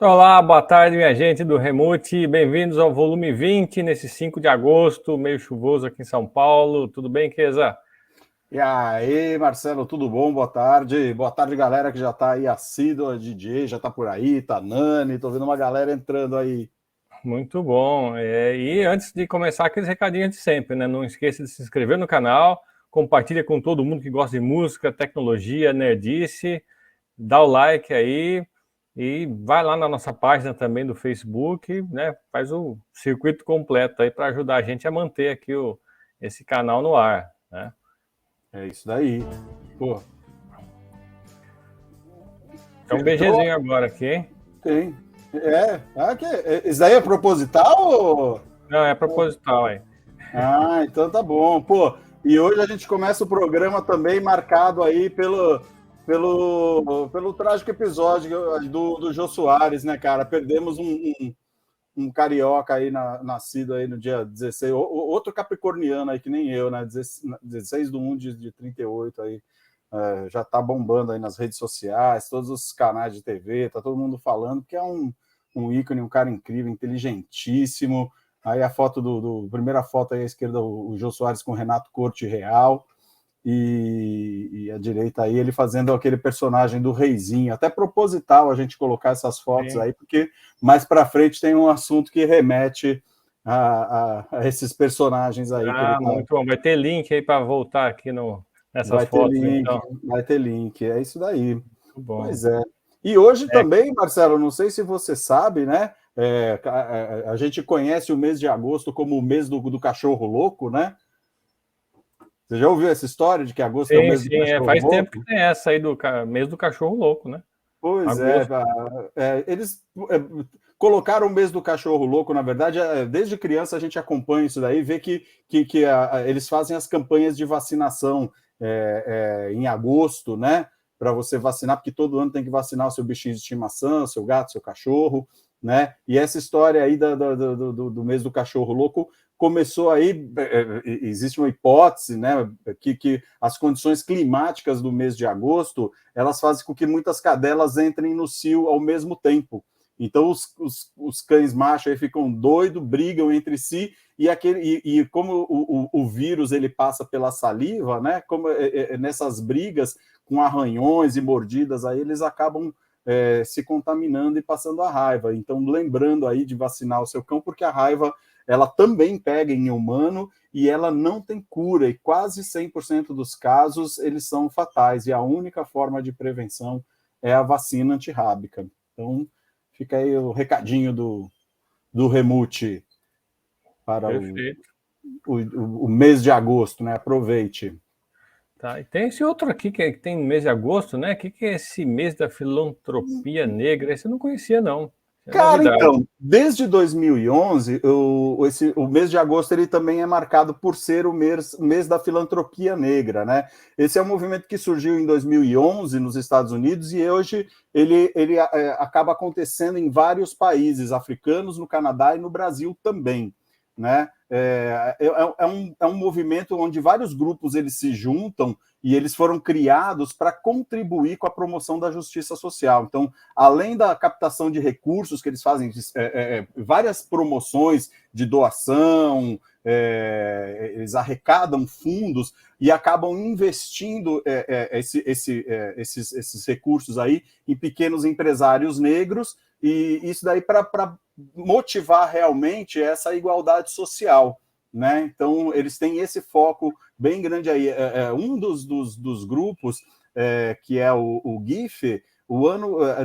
Olá, boa tarde, minha gente do Remote. Bem-vindos ao volume 20, nesse 5 de agosto, meio chuvoso aqui em São Paulo. Tudo bem, Keza? E aí, Marcelo, tudo bom? Boa tarde. Boa tarde, galera que já tá aí assídua, DJ, já tá por aí, tá Nani, tô vendo uma galera entrando aí. Muito bom. E antes de começar, aqueles recadinhos de sempre, né? Não esqueça de se inscrever no canal, compartilha com todo mundo que gosta de música, tecnologia, nerdice, dá o like aí e vai lá na nossa página também do Facebook, né? Faz o circuito completo aí para ajudar a gente a manter aqui esse canal no ar, né? É isso daí. Pô, Então, um BGzinho agora aqui, hein? tem. Isso daí é proposital ou... Não, é proposital aí. Ah, então tá bom. Pô, e hoje a gente começa o programa também marcado aí pelo trágico episódio do Jô Soares, né, cara? Perdemos um carioca aí nascido aí no dia 16, outro capricorniano aí que nem eu, né? 16/1 de 38 aí. Já tá bombando aí nas redes sociais, todos os canais de TV, tá todo mundo falando que é um ícone, um cara incrível, inteligentíssimo. Aí a foto primeira foto aí à esquerda, o Jô Soares com o Renato Corte Real, e à direita aí ele fazendo aquele personagem do Reizinho. Até proposital a gente colocar essas fotos aí, porque mais para frente tem um assunto que remete a esses personagens aí. Muito bom. Vai ter link aí para voltar aqui nessas Vai ter fotos, link, então. vai ter link, é isso daí. Muito bom. Pois é. E hoje É, também, Marcelo, não sei se você sabe, né? A gente conhece o mês de agosto como o mês do cachorro louco, né? Você já ouviu essa história de que agosto é o sim, mês do sim. cachorro Faz tempo que louco? tem essa aí do mês do cachorro louco, né? Pois é, Agosto. eles colocaram o mês do cachorro louco, na verdade, desde criança a gente acompanha isso daí, vê que eles fazem as campanhas de vacinação em agosto, né? Para você vacinar, porque todo ano tem que vacinar o seu bichinho de estimação, seu gato, seu cachorro, né? E essa história aí do mês do cachorro louco começou aí, existe uma hipótese, né? Que as condições climáticas do mês de agosto elas fazem com que muitas cadelas entrem no cio ao mesmo tempo. Então, os cães machos aí ficam doidos, brigam entre si, e como o vírus ele passa pela saliva, né? Como nessas brigas com arranhões e mordidas, aí eles acabam se contaminando e passando a raiva. Então, lembrando aí de vacinar o seu cão, porque a raiva ela também pega em humano e ela não tem cura, e quase 100% dos casos eles são fatais, e a única forma de prevenção é a vacina antirrábica. Então, fica aí o recadinho do Remute para Perfeito. o mês de agosto, né? Aproveite. Tá. E tem esse outro aqui que tem no mês de agosto, né? O que é esse mês da filantropia negra? Esse eu não conhecia, não. É Cara, novidade. então, desde 2011, o mês de agosto ele também é marcado por ser o mês da filantropia negra, né? Esse é um movimento que surgiu em 2011 nos Estados Unidos e hoje ele acaba acontecendo em vários países africanos, no Canadá e no Brasil também, né? É um movimento onde vários grupos eles se juntam e eles foram criados para contribuir com a promoção da justiça social. Então, além da captação de recursos que eles fazem, várias promoções de doação, eles arrecadam fundos e acabam investindo esses recursos aí em pequenos empresários negros, e isso daí para motivar realmente essa igualdade social, né? Então, eles têm esse foco bem grande aí. Um dos grupos, que é o GIF,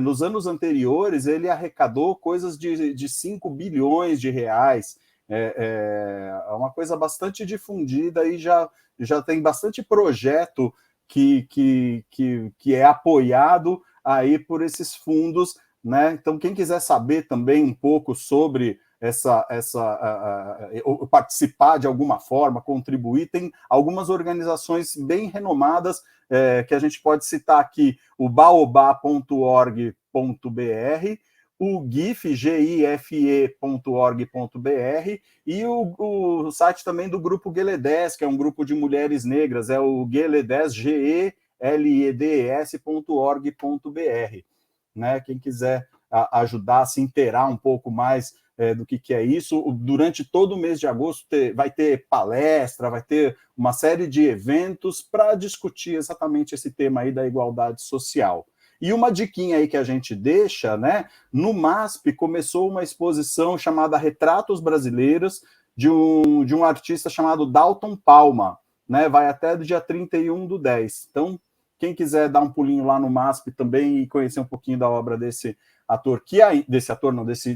nos anos anteriores, ele arrecadou coisas de 5 bilhões de reais. É uma coisa bastante difundida e já tem bastante projeto que é apoiado aí por esses fundos, né? Então, quem quiser saber também um pouco sobre participar de alguma forma, contribuir, tem algumas organizações bem renomadas que a gente pode citar aqui: o baobá.org.br, o gife.org.br, e o site também do grupo Guelé10, que é um grupo de mulheres negras, é o Guelé10, GELEDS.org.br, né? Quem quiser ajudar a se inteirar um pouco mais do que é isso. Durante todo o mês de agosto vai ter palestra, vai ter uma série de eventos para discutir exatamente esse tema aí da igualdade social. E uma diquinha aí que a gente deixa, né? No MASP começou uma exposição chamada Retratos Brasileiros, de um artista chamado Dalton Palma, né? Vai até do dia 31/10. Então, quem quiser dar um pulinho lá no MASP também e conhecer um pouquinho da obra desse ator,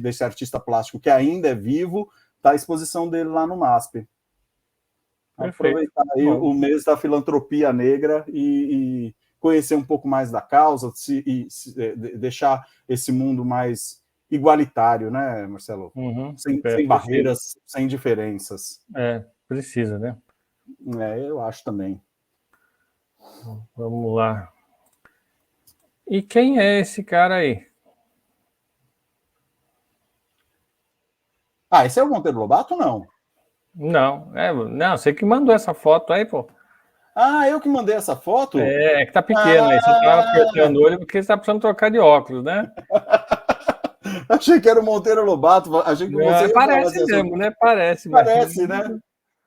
desse artista plástico que ainda é vivo, tá a exposição dele lá no MASP. Perfeito. Aproveitar aí o mês da filantropia negra e conhecer um pouco mais da causa deixar esse mundo mais igualitário, né, Marcelo? Sem barreiras, sem diferenças. Precisa, né? Eu acho também. Vamos lá. E quem é esse cara aí? Esse é o Monteiro Lobato ou não? Não, você que mandou essa foto aí, pô. Eu que mandei essa foto? É que tá pequeno aí, você tá apertando o olho porque você tá precisando trocar de óculos, né? Achei que era o Monteiro Lobato, achei que você ia falar parece mesmo, né? Parece, né?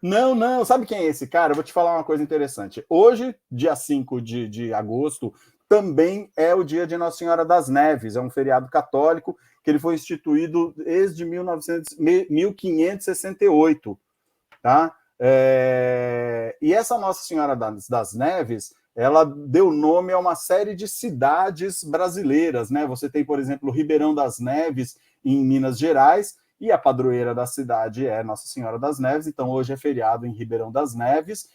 Não, sabe quem é esse cara? Eu vou te falar uma coisa interessante. Hoje, dia 5 de agosto, também é o dia de Nossa Senhora das Neves, é um feriado católico que ele foi instituído desde 1568, tá? E essa Nossa Senhora das Neves, ela deu nome a uma série de cidades brasileiras, né? Você tem, por exemplo, Ribeirão das Neves, em Minas Gerais, e a padroeira da cidade é Nossa Senhora das Neves, então hoje é feriado em Ribeirão das Neves.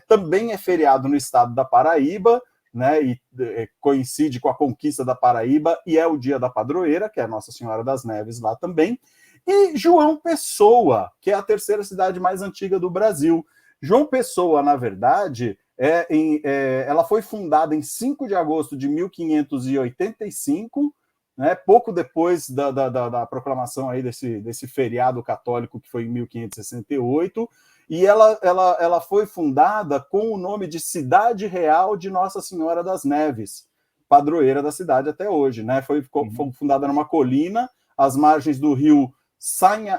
Também é feriado no estado da Paraíba, né? E coincide com a conquista da Paraíba, e é o dia da padroeira, que é Nossa Senhora das Neves lá também. E João Pessoa, que é a terceira cidade mais antiga do Brasil. João Pessoa, na verdade, ela foi fundada em 5 de agosto de 1585, né, pouco depois da proclamação aí desse feriado católico, que foi em 1568, e ela foi fundada com o nome de Cidade Real de Nossa Senhora das Neves, padroeira da cidade até hoje, né? Foi fundada numa colina, às margens do rio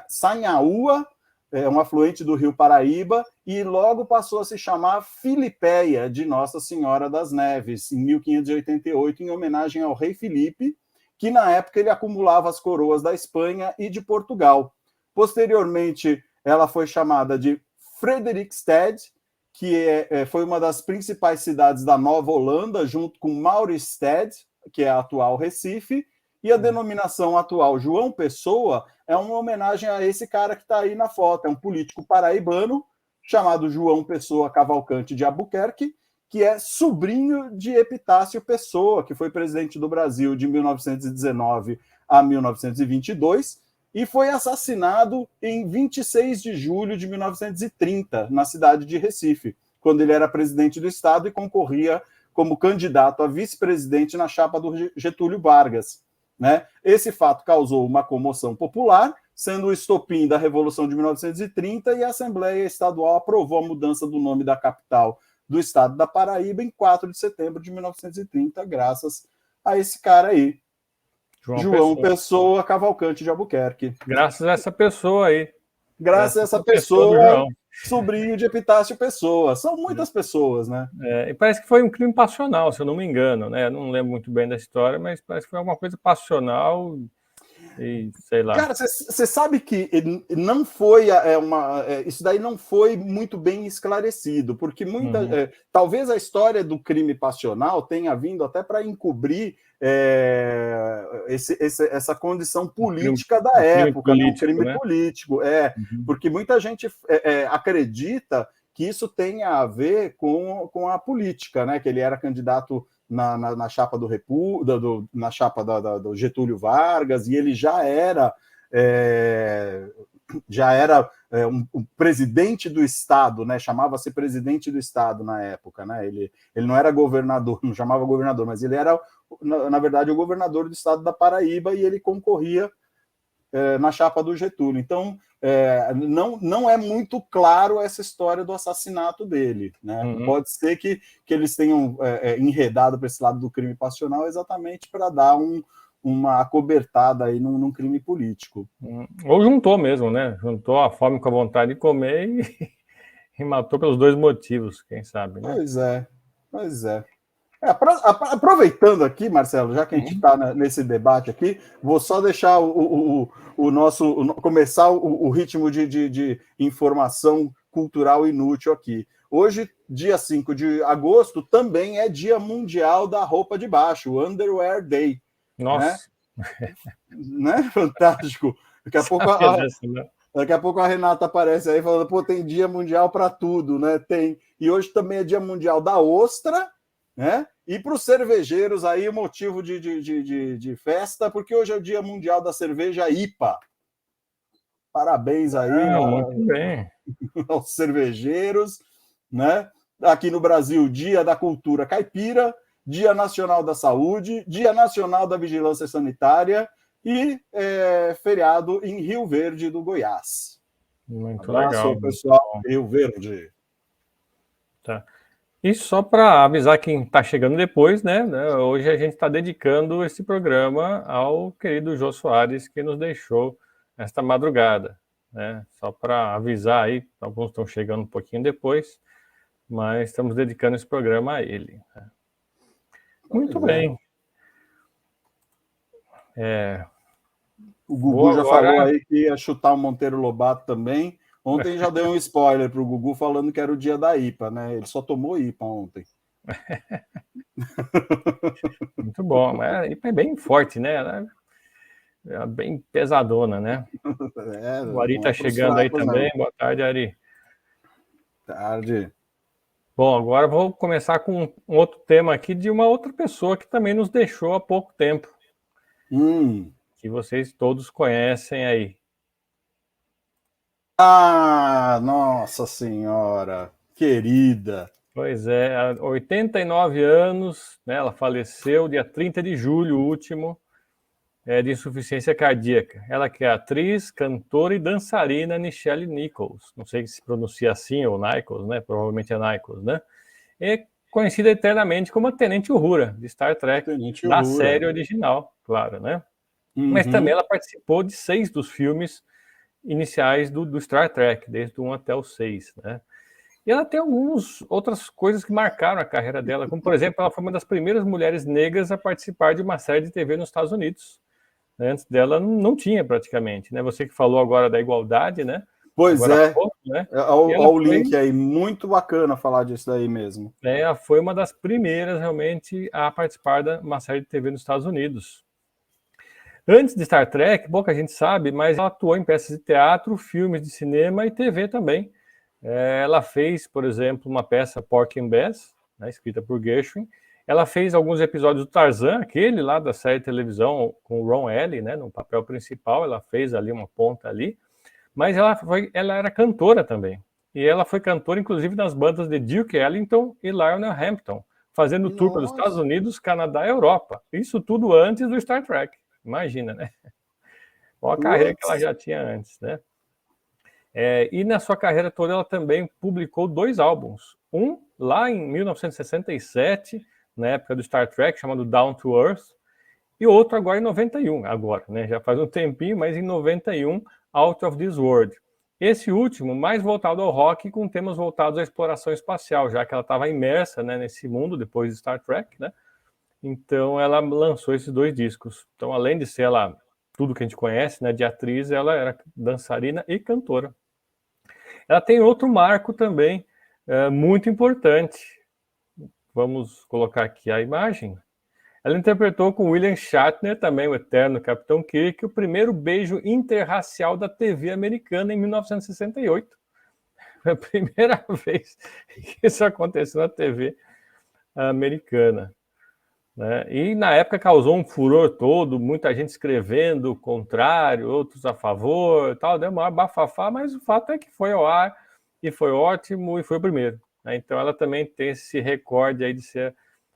Sanhaúa, um afluente do rio Paraíba, e logo passou a se chamar Filipéia de Nossa Senhora das Neves, em 1588, em homenagem ao rei Filipe, que na época ele acumulava as coroas da Espanha e de Portugal. Posteriormente, ela foi chamada de Frederikstad, que foi uma das principais cidades da Nova Holanda, junto com Mauritsstad, que é a atual Recife, e a denominação atual João Pessoa é uma homenagem a esse cara que está aí na foto. É um político paraibano chamado João Pessoa Cavalcante de Albuquerque, que é sobrinho de Epitácio Pessoa, que foi presidente do Brasil de 1919 a 1922, e foi assassinado em 26 de julho de 1930, na cidade de Recife, quando ele era presidente do Estado e concorria como candidato a vice-presidente na chapa do Getúlio Vargas, né? Esse fato causou uma comoção popular, sendo o estopim da Revolução de 1930, e a Assembleia Estadual aprovou a mudança do nome da capital do estado da Paraíba em 4 de setembro de 1930, graças a esse cara aí, João Pessoa Cavalcante de Albuquerque. Graças a essa pessoa aí. Graças a essa pessoa, sobrinho de Epitácio Pessoa. São muitas pessoas, né? E parece que foi um crime passional, se eu não me engano, né? Eu não lembro muito bem da história, mas parece que foi alguma coisa passional e sei lá. Cara, você sabe que não foi isso daí não foi muito bem esclarecido, porque talvez a história do crime passional tenha vindo até para encobrir essa condição política da época, um crime político, porque muita gente acredita que isso tenha a ver com a política, né? Que ele era candidato na chapa na chapa do Getúlio Vargas, e ele já era um presidente do Estado, né? Chamava-se presidente do Estado na época, né? Ele não era governador, não chamava governador, mas ele era, na verdade, o governador do Estado da Paraíba, e ele concorria na chapa do Getúlio. Então, não é muito claro essa história do assassinato dele, né? Pode ser que eles tenham enredado para esse lado do crime passional exatamente para dar uma acobertada aí num crime político. Ou juntou mesmo, né? Juntou a fome com a vontade de comer e matou pelos dois motivos, quem sabe, né? Pois é. Aproveitando aqui, Marcelo, já que a gente está nesse debate aqui, vou só deixar começar o ritmo de informação cultural inútil aqui. Hoje, dia 5 de agosto, também é Dia Mundial da Roupa de Baixo, o Underwear Day. Nossa! Né? Fantástico. Daqui a pouco a Renata aparece aí falando, pô, tem Dia Mundial para tudo, né? Tem. E hoje também é Dia Mundial da Ostra, né? E para os cervejeiros aí, motivo de festa, porque hoje é o Dia Mundial da Cerveja IPA. Parabéns aí muito bem. aos cervejeiros, né? Aqui no Brasil, Dia da Cultura Caipira, Dia Nacional da Saúde, Dia Nacional da Vigilância Sanitária e feriado em Rio Verde do Goiás. Muito abraço, legal, pessoal, Rio Verde. Tá. E só para avisar quem está chegando depois, né? Hoje a gente está dedicando esse programa ao querido Jô Soares, que nos deixou esta madrugada, né? Só para avisar aí, alguns estão chegando um pouquinho depois, mas estamos dedicando esse programa a ele. Né? Muito bem. O Gugu já falou aí que ia chutar o Monteiro Lobato também. Ontem já deu um spoiler para o Gugu falando que era o dia da IPA, né? Ele só tomou IPA ontem. Muito bom, mas a IPA é bem forte, né? É bem pesadona, né? O Ari está chegando aí também. Não. Boa tarde, Ari. Tarde. Bom, agora vou começar com um outro tema aqui de uma outra pessoa que também nos deixou há pouco tempo. Que vocês todos conhecem aí. Ah, nossa senhora, querida. Pois é, há 89 anos, né, ela faleceu dia 30 de julho último, de insuficiência cardíaca. Ela que é atriz, cantora e dançarina Nichelle Nichols. Não sei se pronuncia assim ou Nichols, né? Provavelmente é Nichols, né? É conhecida eternamente como a Tenente Uhura, de Star Trek, da série original, claro, né? Mas também ela participou de 6 dos filmes iniciais do Star Trek, desde o 1 até o 6, né? E ela tem algumas outras coisas que marcaram a carreira dela, como, por exemplo, ela foi uma das primeiras mulheres negras a participar de uma série de TV nos Estados Unidos. Antes dela não tinha praticamente, né? Você que falou agora da igualdade, né? Pois agora é, pouco, né? Olha o link aí, muito bacana falar disso daí mesmo. Ela foi uma das primeiras realmente a participar de uma série de TV nos Estados Unidos. Antes de Star Trek, pouca gente sabe, mas ela atuou em peças de teatro, filmes de cinema e TV também. Ela fez, por exemplo, uma peça Porky and Bess, né, escrita por Gershwin. Ela fez alguns episódios do Tarzan, aquele lá da série de televisão com o Ron Ellie, né, no papel principal. Ela fez ali uma ponta ali. Mas ela era cantora também. E ela foi cantora, inclusive, nas bandas de Duke Ellington e Lionel Hampton, fazendo tour pelos Estados Unidos, Canadá e Europa. Isso tudo antes do Star Trek. Imagina, né? Qual a carreira que ela já tinha antes, né? E na sua carreira toda ela também publicou 2 álbuns. Um lá em 1967, na época do Star Trek, chamado Down to Earth, e outro agora em 91, agora, né? Já faz um tempinho, mas em 91, Out of This World. Esse último, mais voltado ao rock, com temas voltados à exploração espacial, já que ela estava imersa, né, nesse mundo depois de Star Trek, né? Então ela lançou esses 2 discos. Então, além de ser ela tudo que a gente conhece, né, de atriz, ela era dançarina e cantora. Ela tem outro marco também muito importante. Vamos colocar aqui a imagem. Ela interpretou com William Shatner, também o eterno Capitão Kirk, o primeiro beijo interracial da TV americana em 1968. Foi a primeira vez que isso aconteceu na TV americana. Né? E na época causou um furor todo, muita gente escrevendo o contrário, outros a favor, tal, deu uma bafafá, mas o fato é que foi ao ar e foi ótimo e foi o primeiro. Né? Então ela também tem esse recorde aí de ser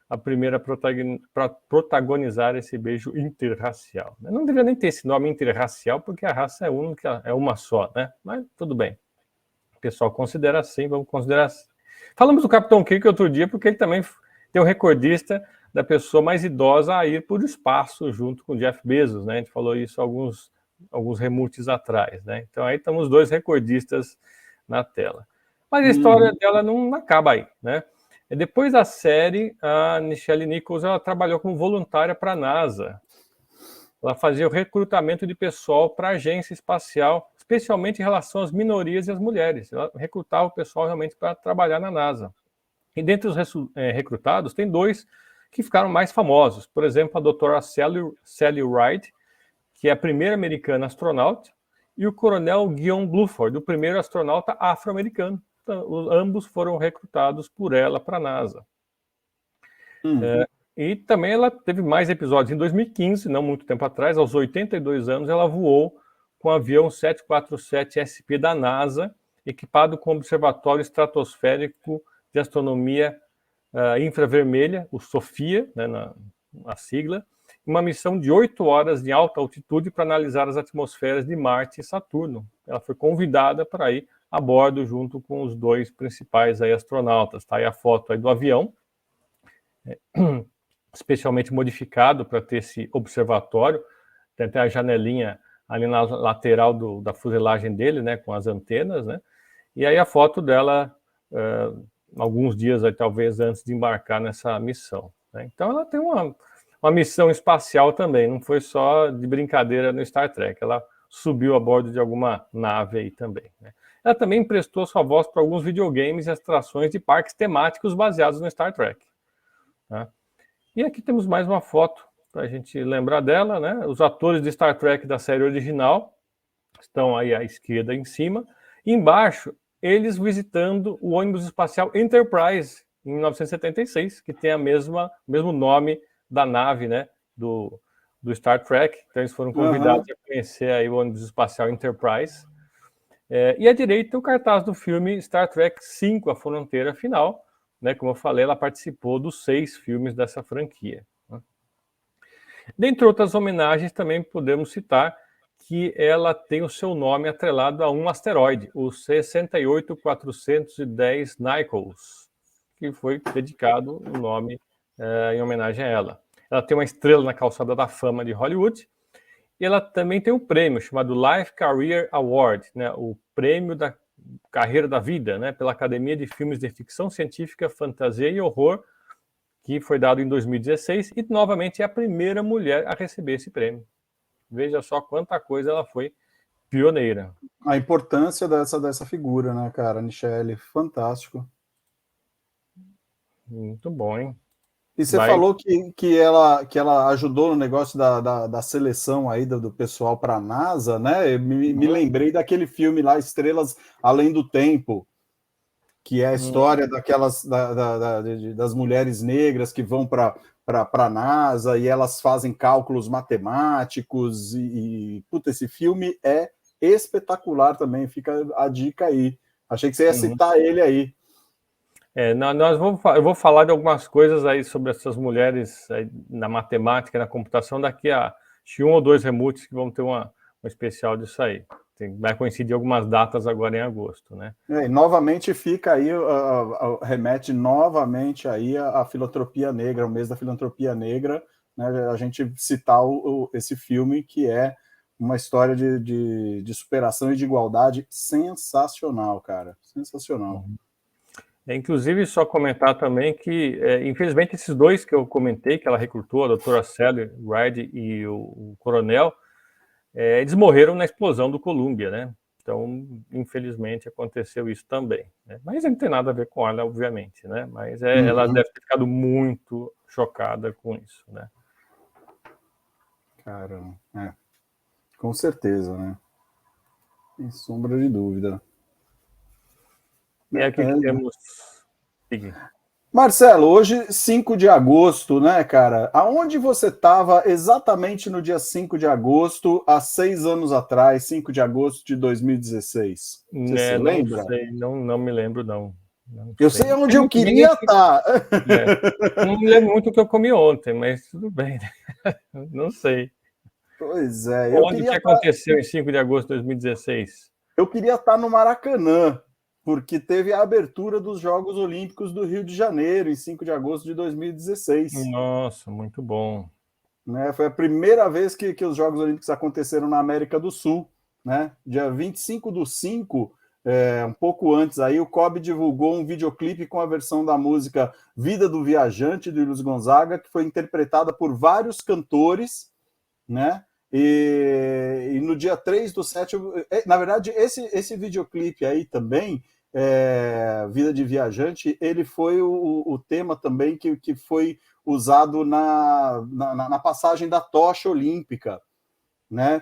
a primeira a protagonizar esse beijo interracial. Não deveria nem ter esse nome interracial, porque a raça é única, é uma só, né? Mas tudo bem. O pessoal considera assim, vamos considerar assim. Falamos do Capitão Kirk outro dia, porque ele também tem um recordista da pessoa mais idosa a ir para o espaço junto com Jeff Bezos, né? A gente falou isso alguns remutes atrás, né? Então aí estamos os dois recordistas na tela. Mas a história dela não acaba aí, né? Depois da série, a Nichelle Nichols ela trabalhou como voluntária para a NASA. Ela fazia o recrutamento de pessoal para a agência espacial, especialmente em relação às minorias e às mulheres. Ela recrutava o pessoal realmente para trabalhar na NASA. E dentre os recrutados, tem 2 que ficaram mais famosos. Por exemplo, a doutora Sally Ride, que é a primeira americana astronauta, e o coronel Guion Bluford, o primeiro astronauta afro-americano. Então, ambos foram recrutados por ela para a NASA. E também ela teve mais episódios. Em 2015, não muito tempo atrás, aos 82 anos, ela voou com o avião 747 SP da NASA, equipado com observatório estratosférico de astronomia infravermelha, o SOFIA, né, na sigla, uma missão de 8 horas de alta altitude para analisar as atmosferas de Marte e Saturno. Ela foi convidada para ir a bordo junto com os 2 principais aí, astronautas. Está aí a foto aí do avião, especialmente modificado para ter esse observatório. Tem até a janelinha ali na lateral da fuselagem dele, né, com as antenas, né? E aí a foto dela alguns dias aí, talvez antes de embarcar nessa missão, né? Então ela tem uma missão espacial também, não foi só de brincadeira no Star Trek, ela subiu a bordo de alguma nave aí também, né? Ela também emprestou sua voz para alguns videogames e atrações de parques temáticos baseados no Star Trek, né? E aqui temos mais uma foto para a gente lembrar dela, né? Os atores de Star Trek da série original estão aí à esquerda em cima, e embaixo eles visitando o ônibus espacial Enterprise em 1976, que tem o mesmo nome da nave, né, do Star Trek. Então eles foram convidados a conhecer aí o ônibus espacial Enterprise. E à direita o cartaz do filme Star Trek V, A Fronteira Final, né? Como eu falei, ela participou dos 6 filmes dessa franquia, né? Dentre outras homenagens, também podemos citar que ela tem o seu nome atrelado a um asteroide, o 68410 Nichols, que foi dedicado o nome em homenagem a ela. Ela tem uma estrela na calçada da fama de Hollywood, e ela também tem um prêmio chamado Life Career Award, né, o prêmio da carreira da vida, né, pela Academia de Filmes de Ficção Científica, Fantasia e Horror, que foi dado em 2016, e novamente é a primeira mulher a receber esse prêmio. Veja só quanta coisa ela foi pioneira. A importância dessa figura, né, cara? Nichelle, fantástico. Muito bom, hein? E você falou que ela ajudou no negócio da seleção aí do pessoal para a NASA, né? Eu me lembrei daquele filme lá, Estrelas Além do Tempo, que é a história das mulheres negras que vão para a NASA e elas fazem cálculos matemáticos puta, esse filme é espetacular também, fica a dica aí. Achei que você ia citar ele aí. Eu vou falar de algumas coisas aí sobre essas mulheres aí na matemática, na computação, daqui a 1 ou 2 remutes que vão ter um especial disso aí. Vai coincidir algumas datas agora em agosto, né? E novamente fica aí, remete novamente aí a filantropia negra, o mês da filantropia negra, né? A gente citar esse filme que é uma história de superação e de igualdade sensacional, cara, sensacional. Inclusive, só comentar também que, infelizmente, esses 2 que eu comentei, que ela recrutou, a doutora Sally Ride e o coronel, eles morreram na explosão do Columbia, né? Então, infelizmente, aconteceu isso também, né? Mas não tem nada a ver com ela, obviamente, né? Mas ela deve ter ficado muito chocada com isso, né? Caramba, com certeza, né? Sem sombra de dúvida. Aqui que temos... Marcelo, hoje 5 de agosto, né, cara? Aonde você estava exatamente no dia 5 de agosto, há 6 anos atrás, 5 de agosto de 2016? Você se lembra? Não sei, não me lembro, não. Eu sei onde eu queria estar. Não me lembro muito o que eu comi ontem, mas tudo bem. Não sei. Pois é. Onde que aconteceu em 5 de agosto de 2016? Eu queria estar no Maracanã. porque teve a abertura dos Jogos Olímpicos do Rio de Janeiro, em 5 de agosto de 2016. Nossa, muito bom. Né? Foi a primeira vez que os Jogos Olímpicos aconteceram na América do Sul. Né? Dia 25/5, um pouco antes, aí, o COB divulgou um videoclipe com a versão da música Vida do Viajante, de Luiz Gonzaga, que foi interpretada por vários cantores, né? E no dia 3/7, na verdade, esse videoclipe aí também, Vida de Viajante, ele foi o tema também que foi usado na passagem da tocha olímpica, né?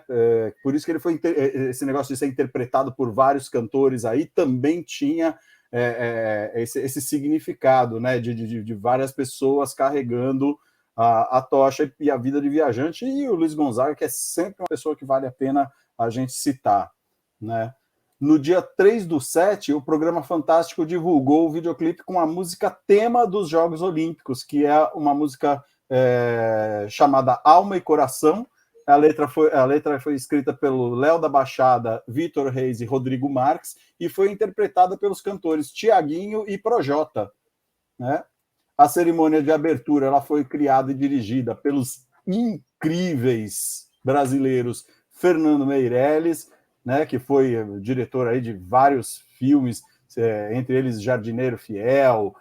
Por isso que ele foi, esse negócio de ser interpretado por vários cantores aí também tinha esse significado, né? De várias pessoas carregando a tocha e a vida de viajante, e o Luiz Gonzaga, que é sempre uma pessoa que vale a pena a gente citar, né? No dia 3/7, o programa Fantástico divulgou o videoclipe com a música tema dos Jogos Olímpicos, que é uma música chamada Alma e Coração. A letra foi escrita pelo Léo da Baixada, Vitor Reis e Rodrigo Marques, e foi interpretada pelos cantores Tiaguinho e Projota, né? A cerimônia de abertura ela foi criada e dirigida pelos incríveis brasileiros Fernando Meirelles, né, que foi diretor aí de vários filmes, entre eles Jardineiro Fiel,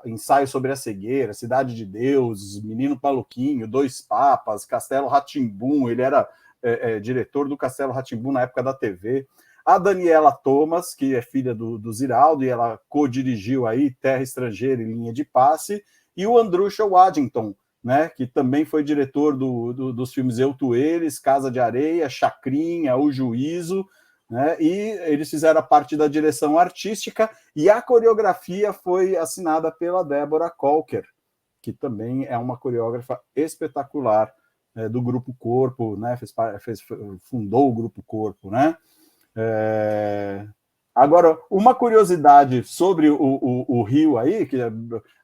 Ensaio sobre a Cegueira, Cidade de Deus, Menino Paluquinho, Dois Papas, Castelo Rá-Tim-Bum. Ele era diretor do Castelo Rá-Tim-Bum na época da TV. A Daniela Thomas, que é filha do Ziraldo, e ela co-dirigiu aí Terra Estrangeira e Linha de Passe, e o Andrusha Waddington, né, que também foi diretor dos filmes Eu, Tu, Eles, Casa de Areia, Chacrinha, O Juízo, né, e eles fizeram a parte da direção artística, e a coreografia foi assinada pela Débora Colker, que também é uma coreógrafa espetacular, do Grupo Corpo, né, fundou o Grupo Corpo, né. Agora, uma curiosidade sobre o Rio aí, que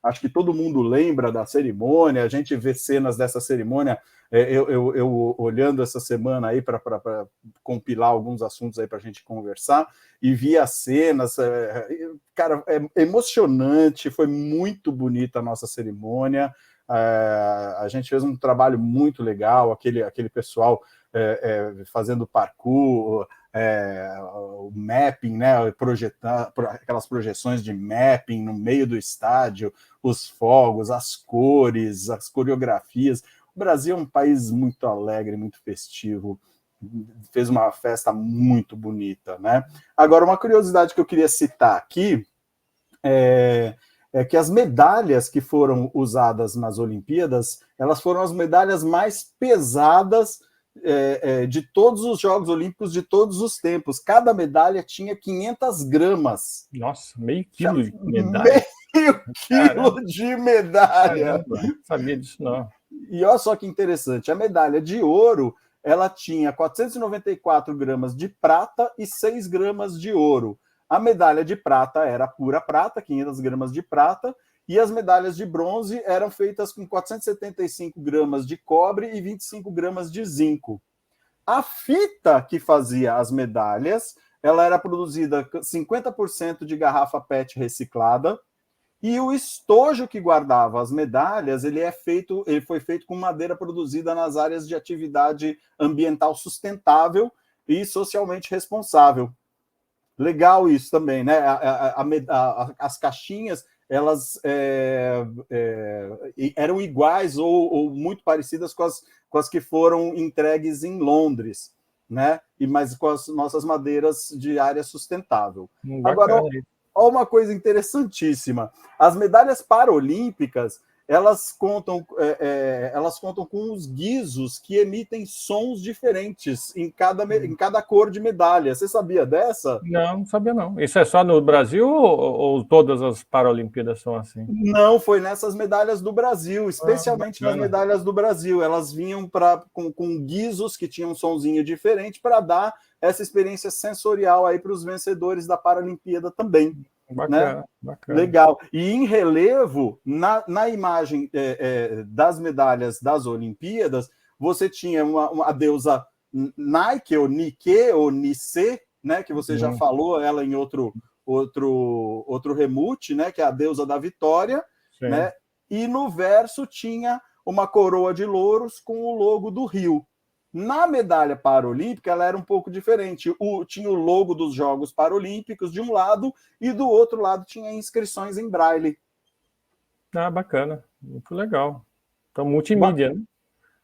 acho que todo mundo lembra da cerimônia, a gente vê cenas dessa cerimônia, eu olhando essa semana aí para compilar alguns assuntos aí para a gente conversar, e vi as cenas, cara, é emocionante, foi muito bonita a nossa cerimônia, a gente fez um trabalho muito legal, aquele pessoal fazendo parkour, o mapping, né, projetar aquelas projeções de mapping no meio do estádio, os fogos, as cores, as coreografias. O Brasil é um país muito alegre, muito festivo, fez uma festa muito bonita, né? Agora, uma curiosidade que eu queria citar aqui é que as medalhas que foram usadas nas Olimpíadas, elas foram as medalhas mais pesadas de todos os Jogos Olímpicos de todos os tempos. Cada medalha tinha 500 gramas. Nossa, meio quilo de medalha. Meio quilo de medalha. Caramba, não sabia disso, não. E olha só que interessante, a medalha de ouro, ela tinha 494 gramas de prata e 6 gramas de ouro. A medalha de prata era pura prata, 500 gramas de prata, e as medalhas de bronze eram feitas com 475 gramas de cobre e 25 gramas de zinco. A fita que fazia as medalhas, ela era produzida 50% de garrafa PET reciclada, e o estojo que guardava as medalhas, ele foi feito com madeira produzida nas áreas de atividade ambiental sustentável e socialmente responsável. Legal isso também, né? As caixinhas, elas eram iguais ou muito parecidas com as que foram entregues em Londres, né? Mas com as nossas madeiras de área sustentável. Agora, olha uma coisa interessantíssima. As medalhas paralímpicas, elas contam com os guizos que emitem sons diferentes em cada cor de medalha. Você sabia dessa? Não sabia não. Isso é só no Brasil ou todas as Paralimpíadas são assim? Não, foi nessas medalhas do Brasil, especialmente nas medalhas do Brasil. Elas vinham com guizos que tinham um sonzinho diferente para dar essa experiência sensorial aí para os vencedores da Paralimpíada também. Bacana, né? bacana. Legal. E em relevo, na imagem das medalhas das Olimpíadas, você tinha a deusa Nike, ou Nike, ou Nice, né? Que você já falou ela em outro outro remute, né, que é a deusa da vitória, né, e no verso tinha uma coroa de louros com o logo do Rio. Na medalha paralímpica, ela era um pouco diferente. Tinha o logo dos Jogos Paralímpicos de um lado e do outro lado tinha inscrições em braille. Ah, bacana. Muito legal. Então, multimídia, né?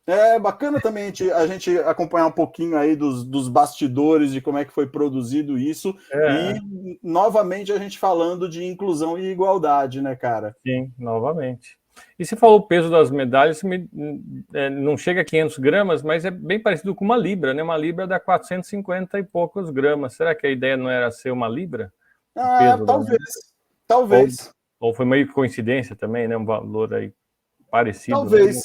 É bacana também a gente acompanhar um pouquinho aí dos bastidores de como é que foi produzido isso e, novamente, a gente falando de inclusão e igualdade, né, cara? Sim, novamente. E você falou o peso das medalhas, não chega a 500 gramas, mas é bem parecido com uma libra, né? Uma libra dá 450 e poucos gramas. Será que a ideia não era ser uma libra? Talvez. Ou foi meio coincidência também, né? Um valor aí parecido. Talvez. Né?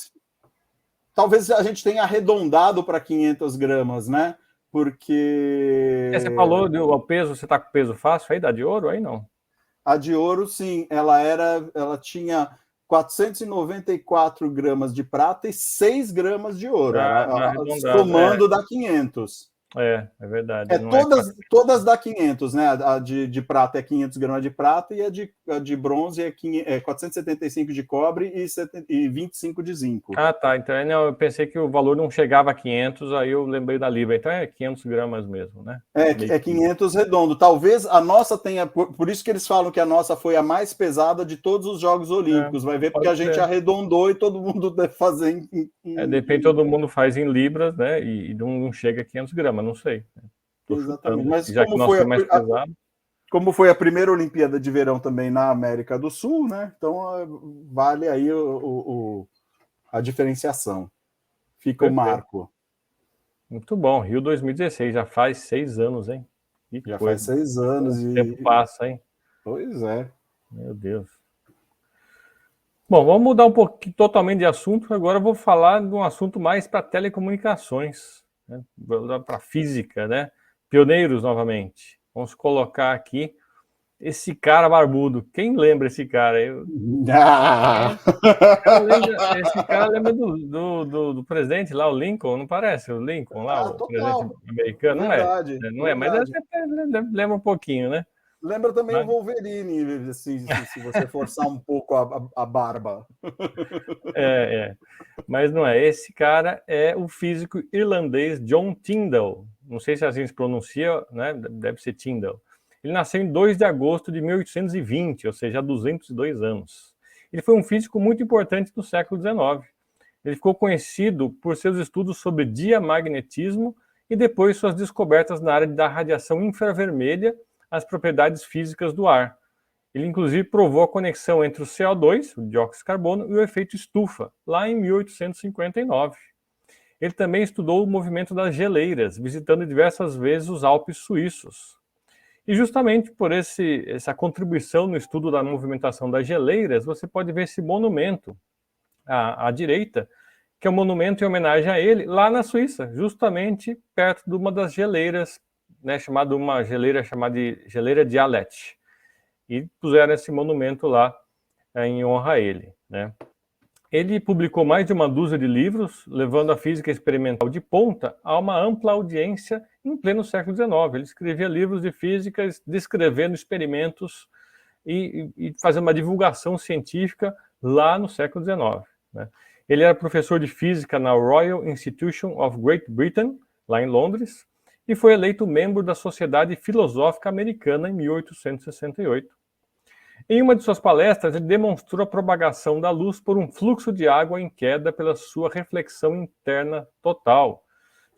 Talvez a gente tenha arredondado para 500 gramas, né? Porque... Você falou do peso, você está com peso fácil aí, da de ouro aí não? A de ouro, sim, ela tinha 494 gramas de prata e 6 gramas de ouro. Somando dá 500. É verdade. Todas dá 500, né? A de prata é 500 gramas de prata e a de bronze é 475 de cobre e 25 de zinco. Ah, tá. Então eu pensei que o valor não chegava a 500, aí eu lembrei da libra. Então é 500 gramas mesmo, né? É 500 redondo. Talvez a nossa tenha... Por isso que eles falam que a nossa foi a mais pesada de todos os Jogos Olímpicos. Vai ver porque a gente arredondou e todo mundo deve fazer depende, todo mundo faz em libras, né? E não chega a 500 gramas, não sei. Exatamente. Mas já que o nosso é mais pesado. Como foi a primeira Olimpíada de Verão também na América do Sul, né? Então vale aí a diferenciação. Fica o marco. Muito bom. Rio 2016, já faz 6 anos, hein? Já faz 6 anos. O tempo passa, hein? Pois é. Meu Deus. Bom, vamos mudar um pouquinho totalmente de assunto. Agora eu vou falar de um assunto mais para telecomunicações, né? Para física, né? Pioneiros novamente. Vamos colocar aqui esse cara barbudo. Quem lembra esse cara? Esse cara lembra do presidente lá, o Lincoln, não parece? O Lincoln lá, o presidente americano? Verdade, não é, mas lembra um pouquinho, né? Lembra também o Wolverine, assim, se você forçar um pouco a barba. Mas não é. Esse cara é o físico irlandês John Tyndall. Não sei se assim se pronuncia, né? Deve ser Tyndall. Ele nasceu em 2 de agosto de 1820, ou seja, há 202 anos. Ele foi um físico muito importante do século XIX. Ele ficou conhecido por seus estudos sobre diamagnetismo e depois suas descobertas na área da radiação infravermelha, as propriedades físicas do ar. Ele, inclusive, provou a conexão entre o CO2, o dióxido de carbono, e o efeito estufa, lá em 1859. Ele também estudou o movimento das geleiras, visitando diversas vezes os Alpes suíços. E justamente por essa contribuição no estudo da movimentação das geleiras, você pode ver esse monumento à direita, que é um monumento em homenagem a ele, lá na Suíça, justamente perto de uma das geleiras, né, uma geleira chamada de geleira de Alet. E puseram esse monumento lá em honra a ele, né? Ele publicou mais de uma dúzia de livros, levando a física experimental de ponta a uma ampla audiência em pleno século XIX. Ele escrevia livros de física, descrevendo experimentos e fazendo uma divulgação científica lá no século XIX. Né? Ele era professor de física na Royal Institution of Great Britain, lá em Londres, e foi eleito membro da Sociedade Filosófica Americana em 1868. Em uma de suas palestras, ele demonstrou a propagação da luz por um fluxo de água em queda pela sua reflexão interna total.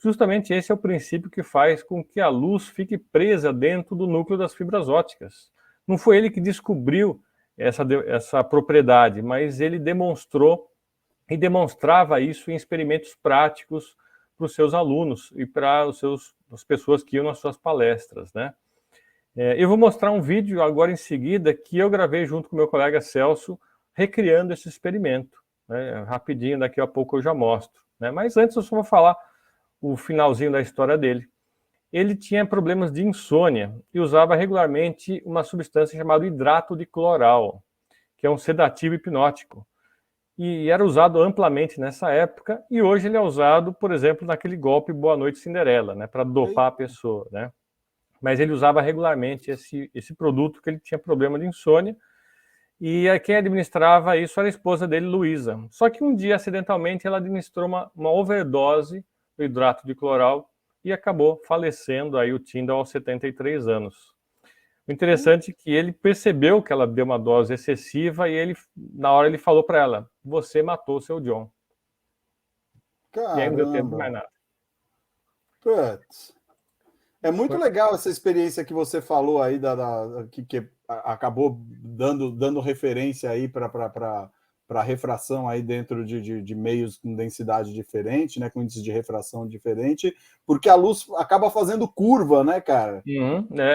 Justamente esse é o princípio que faz com que a luz fique presa dentro do núcleo das fibras ópticas. Não foi ele que descobriu essa propriedade, mas ele demonstrou e demonstrava isso em experimentos práticos para os seus alunos e para as pessoas que iam nas suas palestras, né? Eu vou mostrar um vídeo agora em seguida que eu gravei junto com meu colega Celso, recriando esse experimento. Né? Rapidinho, daqui a pouco eu já mostro. Né? Mas antes eu só vou falar o finalzinho da história dele. Ele tinha problemas de insônia e usava regularmente uma substância chamada hidrato de cloral, que é um sedativo hipnótico. E era usado amplamente nessa época, e hoje ele é usado, por exemplo, naquele golpe Boa Noite Cinderela, né? Para dopar a pessoa, né? mas ele usava regularmente esse produto, que ele tinha problema de insônia, e quem administrava isso era a esposa dele, Luísa. Só que um dia, acidentalmente, ela administrou uma overdose do hidrato de cloral e acabou falecendo aí o Tyndall aos 73 anos. O interessante é que ele percebeu que ela deu uma dose excessiva e ele, na hora ele falou para ela, você matou o seu John. Caramba. E aí não deu tempo de mais nada. Putz. É muito legal essa experiência que você falou aí, que acabou dando referência aí para refração aí dentro de meios com densidade diferente, né, com índice de refração diferente, porque a luz acaba fazendo curva, né, cara?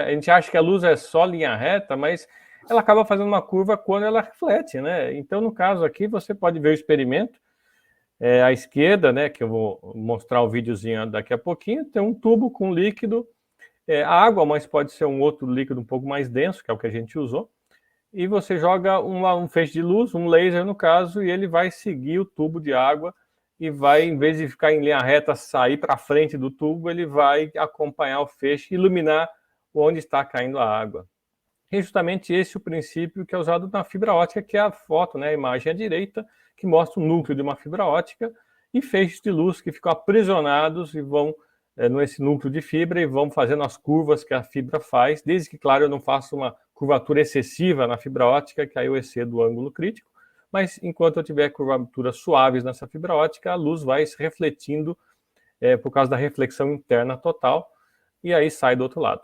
A gente acha que a luz é só linha reta, mas ela acaba fazendo uma curva quando ela reflete, né? Então, no caso aqui, você pode ver o experimento. À esquerda, né, que eu vou mostrar o videozinho daqui a pouquinho, tem um tubo com líquido, água, mas pode ser um outro líquido um pouco mais denso, que é o que a gente usou, e você joga um feixe de luz, um laser no caso, e ele vai seguir o tubo de água e vai, em vez de ficar em linha reta, sair para frente do tubo, ele vai acompanhar o feixe e iluminar onde está caindo a água. E justamente esse é o princípio que é usado na fibra ótica, que é a foto, né, a imagem à direita, que mostra o núcleo de uma fibra ótica e feixes de luz que ficam aprisionados e vão nesse núcleo de fibra e vão fazendo as curvas que a fibra faz, desde que, claro, eu não faça uma curvatura excessiva na fibra ótica, que aí eu excedo o ângulo crítico, mas enquanto eu tiver curvaturas suaves nessa fibra ótica, a luz vai se refletindo por causa da reflexão interna total, e aí sai do outro lado.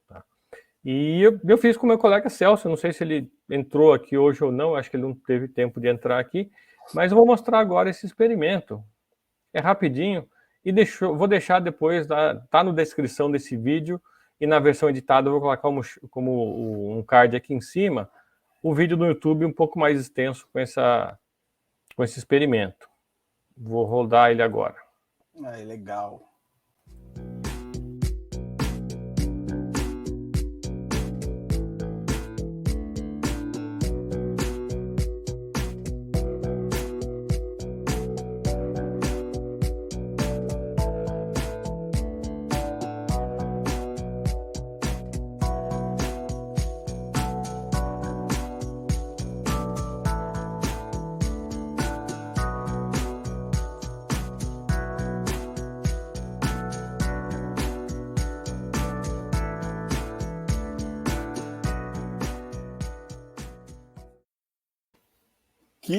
Tá. E eu fiz com o meu colega Celso, não sei se ele entrou aqui hoje ou não, acho que ele não teve tempo de entrar aqui, mas eu vou mostrar agora esse experimento. É rapidinho, e vou deixar depois, tá na descrição desse vídeo, e na versão editada eu vou colocar como um card aqui em cima, o vídeo no YouTube um pouco mais extenso com esse experimento. Vou rodar ele agora. Legal.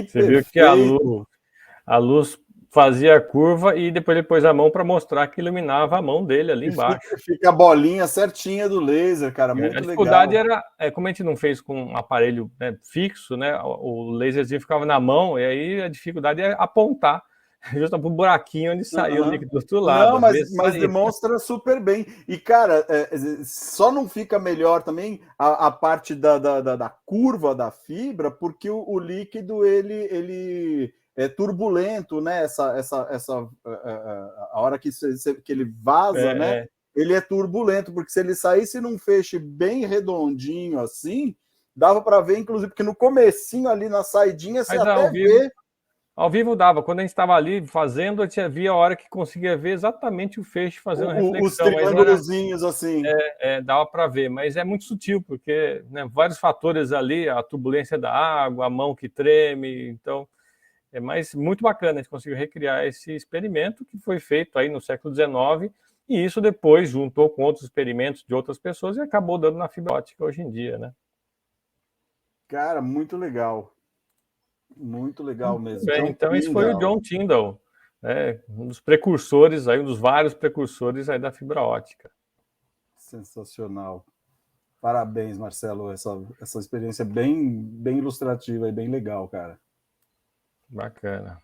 Você viu que a luz fazia a curva e depois ele pôs a mão para mostrar que iluminava a mão dele ali embaixo. Fica a bolinha certinha do laser, cara, muito legal. A dificuldade era, como a gente não fez com um aparelho fixo, né, o laserzinho ficava na mão, e aí a dificuldade é apontar justo para o buraquinho onde saiu o líquido do outro lado. Não, mas demonstra super bem. E, cara, só não fica melhor também a parte da curva da fibra, porque o líquido, ele é turbulento, né? A hora que ele vaza, né? Ele é turbulento, porque se ele saísse num feixe bem redondinho assim, dava para ver, inclusive, porque no comecinho ali, na saidinha, você até vê... Ao vivo dava, quando a gente estava ali fazendo, a gente via a hora que conseguia ver exatamente o feixe fazendo a reflexão. Os triângulozinhos assim. Dava para ver, mas é muito sutil, porque vários fatores ali, a turbulência da água, a mão que treme, então mas muito bacana, a gente conseguiu recriar esse experimento que foi feito aí no século XIX, e isso depois juntou com outros experimentos de outras pessoas e acabou dando na fibra ótica hoje em dia, né? Cara, muito legal. Muito legal mesmo. Bem, então esse foi o John Tyndall, um dos precursores, aí, um dos vários precursores aí da fibra ótica. Sensacional. Parabéns, Marcelo, essa experiência bem ilustrativa e bem legal, cara. Bacana.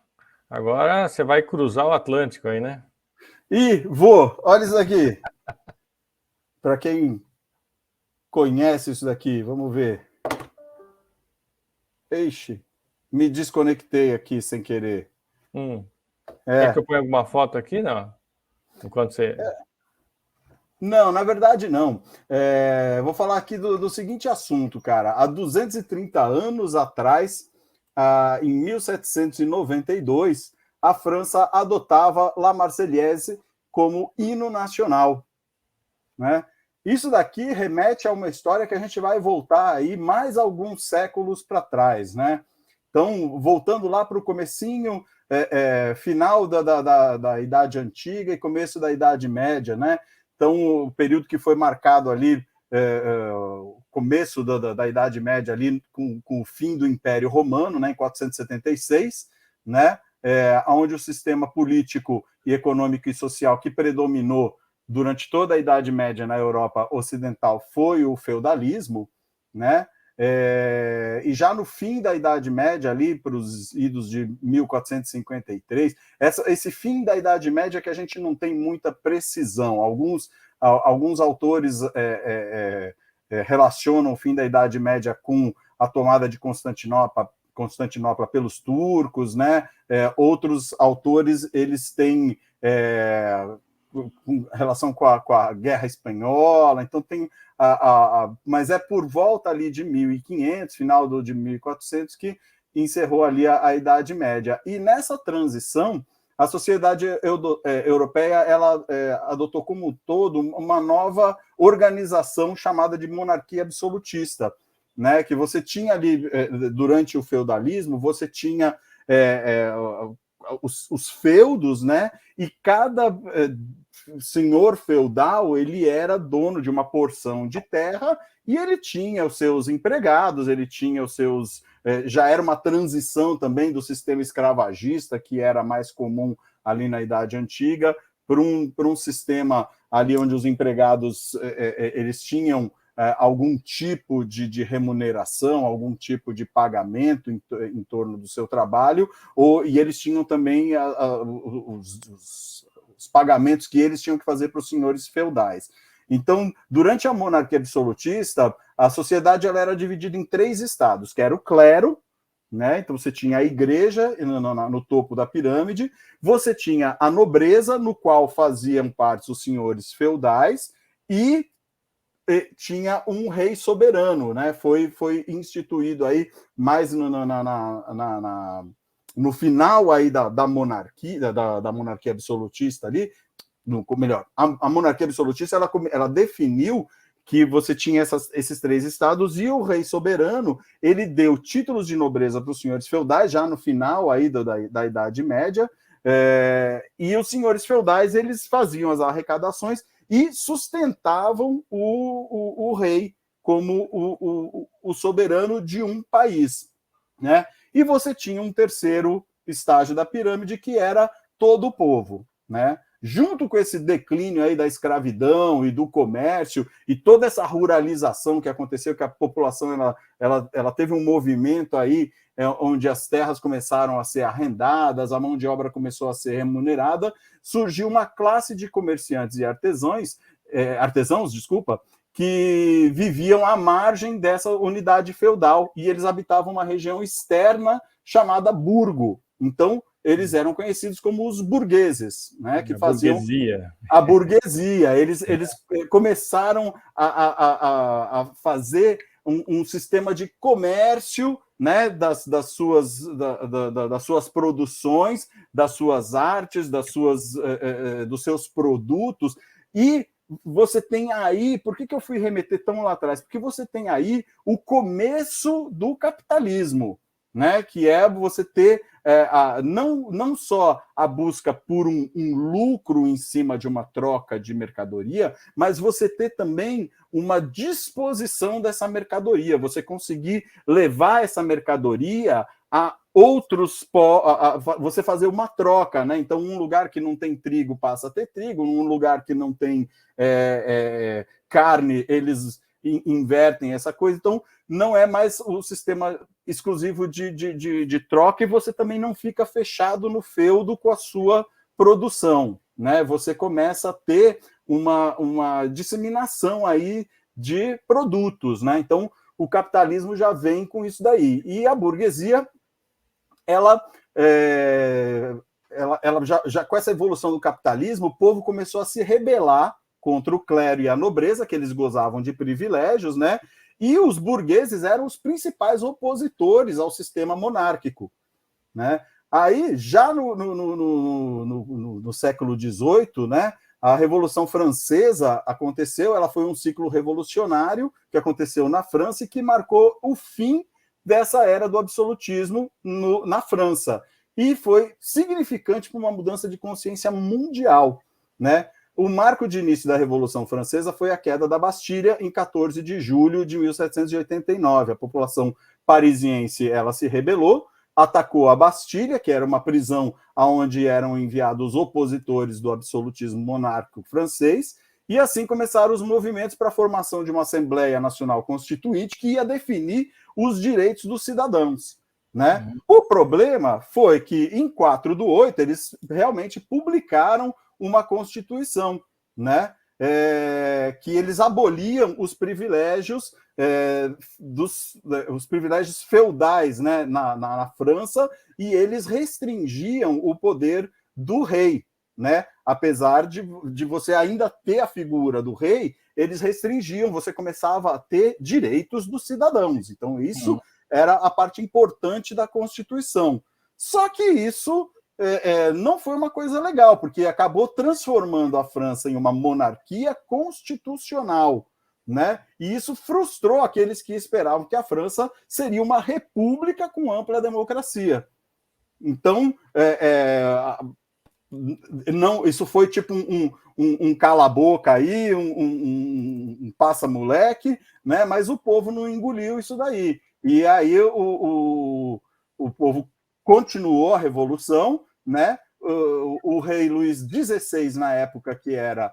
Agora você vai cruzar o Atlântico aí, né? Olha isso aqui. Para quem conhece isso daqui, vamos ver. Eixe. Me desconectei aqui sem querer. Quer que eu ponha alguma foto aqui, não? Enquanto você... Não, na verdade não. Vou falar aqui do seguinte assunto, cara. Há 230 anos atrás, em 1792, a França adotava La Marseillaise como hino nacional, né? isso daqui remete a uma história que a gente vai voltar aí mais alguns séculos para trás, né? Então, voltando lá para o comecinho, final da Idade Antiga e começo da Idade Média, né? Então, o período que foi marcado ali, o começo da Idade Média ali com o fim do Império Romano, né, em 476, né? Onde o sistema político e econômico e social que predominou durante toda a Idade Média na Europa Ocidental foi o feudalismo, né? E já no fim da Idade Média, ali para os idos de 1453, esse fim da Idade Média que a gente não tem muita precisão. Alguns autores relacionam o fim da Idade Média com a tomada de Constantinopla pelos turcos, né? Outros autores eles têm com relação com a Guerra Espanhola, então tem mas é por volta ali de 1500, final de 1400, que encerrou ali a Idade Média. E nessa transição, a sociedade europeia ela adotou como um todo uma nova organização chamada de monarquia absolutista, né? Que você tinha ali, durante o feudalismo, você tinha os feudos, né? E cada senhor feudal ele era dono de uma porção de terra e ele tinha os seus empregados, ele tinha os seus... já era uma transição também do sistema escravagista, que era mais comum ali na Idade Antiga, para um sistema ali onde os empregados eles tinham algum tipo de remuneração, algum tipo de pagamento em torno do seu trabalho, e eles tinham também os pagamentos que eles tinham que fazer para os senhores feudais. Então, durante a monarquia absolutista, a sociedade ela era dividida em 3 estados, que era o clero, né? Então você tinha a igreja no topo da pirâmide, você tinha a nobreza, no qual faziam parte os senhores feudais, e tinha um rei soberano, né? Foi instituído aí mais no final aí da monarquia, da monarquia absolutista ali, melhor, a monarquia absolutista ela definiu que você tinha esses 3 estados, e o rei soberano ele deu títulos de nobreza para os senhores feudais já no final aí da Idade Média, e os senhores feudais eles faziam as arrecadações e sustentavam o rei como o soberano de um país, né? E você tinha um terceiro estágio da pirâmide, que era todo o povo, né? Junto com esse declínio aí da escravidão e do comércio e toda essa ruralização que aconteceu, que a população ela teve um movimento aí onde as terras começaram a ser arrendadas, a mão de obra começou a ser remunerada, surgiu uma classe de comerciantes e artesãos, que viviam à margem dessa unidade feudal, e eles habitavam uma região externa chamada burgo. Então, eles eram conhecidos como os burgueses, né, que faziam a burguesia. Eles começaram a fazer um sistema de comércio, né, das suas produções, das suas artes, dos seus produtos. E você tem aí, por que eu fui remeter tão lá atrás? Porque você tem aí o começo do capitalismo, né, que é você ter não só a busca por um lucro em cima de uma troca de mercadoria, mas você ter também uma disposição dessa mercadoria, você conseguir levar essa mercadoria a outros, você fazer uma troca, né? Então, um lugar que não tem trigo passa a ter trigo, um lugar que não tem carne, eles invertem essa coisa. Então, não é mais o sistema exclusivo de troca, e você também não fica fechado no feudo com a sua produção, né? Você começa a ter uma disseminação aí de produtos, né? Então, o capitalismo já vem com isso daí. E a burguesia, ela já com essa evolução do capitalismo, o povo começou a se rebelar contra o clero e a nobreza, que eles gozavam de privilégios, né? E os burgueses eram os principais opositores ao sistema monárquico, né? Aí, já no século XVIII, né, A Revolução Francesa aconteceu, ela foi um ciclo revolucionário que aconteceu na França e que marcou o fim dessa era do absolutismo na França. E foi significante para uma mudança de consciência mundial, né? O marco de início da Revolução Francesa foi a queda da Bastilha em 14 de julho de 1789. A população parisiense ela se rebelou, atacou a Bastilha, que era uma prisão onde eram enviados opositores do absolutismo monárquico francês, e assim começaram os movimentos para a formação de uma Assembleia Nacional Constituinte que ia definir os direitos dos cidadãos, né? O problema foi que, em 4/8, eles realmente publicaram uma Constituição, né? Que eles aboliam os privilégios os privilégios feudais, né, na França, e eles restringiam o poder do rei, né? Apesar de você ainda ter a figura do rei, eles restringiam, você começava a ter direitos dos cidadãos. Então, isso era a parte importante da Constituição. Só que isso não foi uma coisa legal, porque acabou transformando a França em uma monarquia constitucional, né? E isso frustrou aqueles que esperavam que a França seria uma república com ampla democracia. Então, não, isso foi tipo um cala-boca aí, um passa-moleque, né? Mas o povo não engoliu isso daí. E aí o povo continuou a revolução, né? O rei Luís XVI, na época que era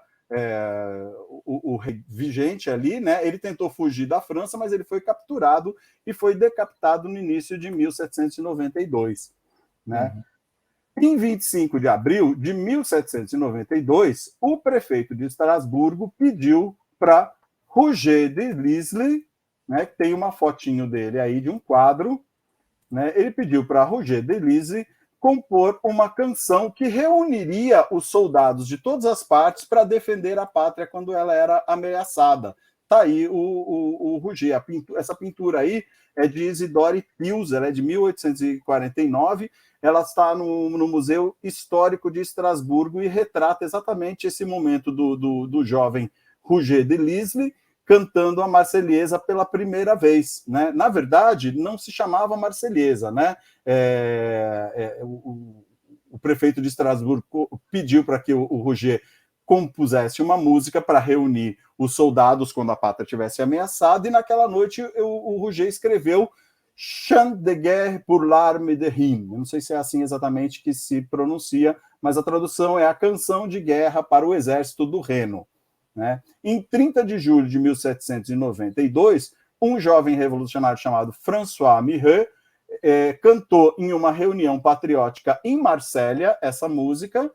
o rei vigente ali, né? Ele tentou fugir da França, mas ele foi capturado e foi decapitado no início de 1792, né? Em 25 de abril de 1792, o prefeito de Estrasburgo pediu para Roger de Lisle, né, que tem uma fotinho dele aí de um quadro, né, ele pediu para Roger de Lisle compor uma canção que reuniria os soldados de todas as partes para defender a pátria quando ela era ameaçada. Tá aí o Roger. Essa pintura aí é de Isidore Pilser, é de 1849. Ela está no Museu Histórico de Estrasburgo e retrata exatamente esse momento do jovem Roger de Lisle cantando a Marselhesa pela primeira vez, né? Na verdade, não se chamava Marselhesa, né? O prefeito de Estrasburgo pediu para que o Roger compusesse uma música para reunir os soldados quando a pátria estivesse ameaçada, e naquela noite o Roger escreveu Chant de guerre pour l'arme de Rhin. Eu não sei se é assim exatamente que se pronuncia, mas a tradução é a canção de guerra para o exército do Reno, né? Em 30 de julho de 1792, um jovem revolucionário chamado François Miraut cantou em uma reunião patriótica em Marsella essa música,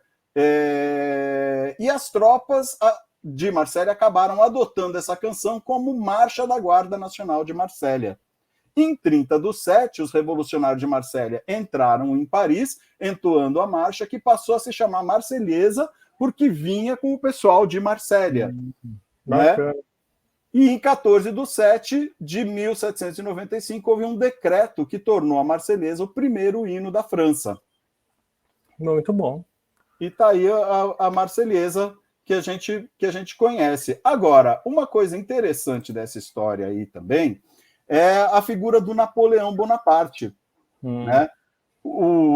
e as tropas de Marsella acabaram adotando essa canção como Marcha da Guarda Nacional de Marsella. Em 30/7, os revolucionários de Marsella entraram em Paris, entoando a marcha, que passou a se chamar Marselhesa, porque vinha com o pessoal de Marsella. Né? E em 14/7 de 1795, houve um decreto que tornou a Marselhesa o primeiro hino da França. Muito bom. E está aí a Marselhesa que a gente conhece. Agora, uma coisa interessante dessa história aí também é a figura do Napoleão Bonaparte. Né?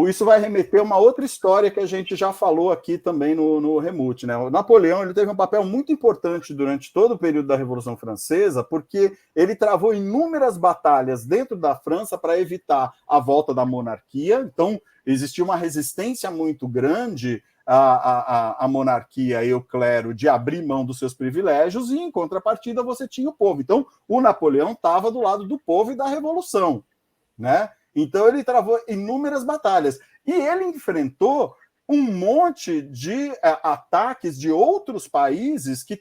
Isso vai remeter a uma outra história que a gente já falou aqui também no Remute, né? O Napoleão ele teve um papel muito importante durante todo o período da Revolução Francesa, porque ele travou inúmeras batalhas dentro da França para evitar a volta da monarquia. Então, existia uma resistência muito grande à monarquia e ao clero de abrir mão dos seus privilégios, e, em contrapartida, você tinha o povo. Então, o Napoleão estava do lado do povo e da Revolução, né? Então, ele travou inúmeras batalhas. E ele enfrentou um monte de ataques de outros países que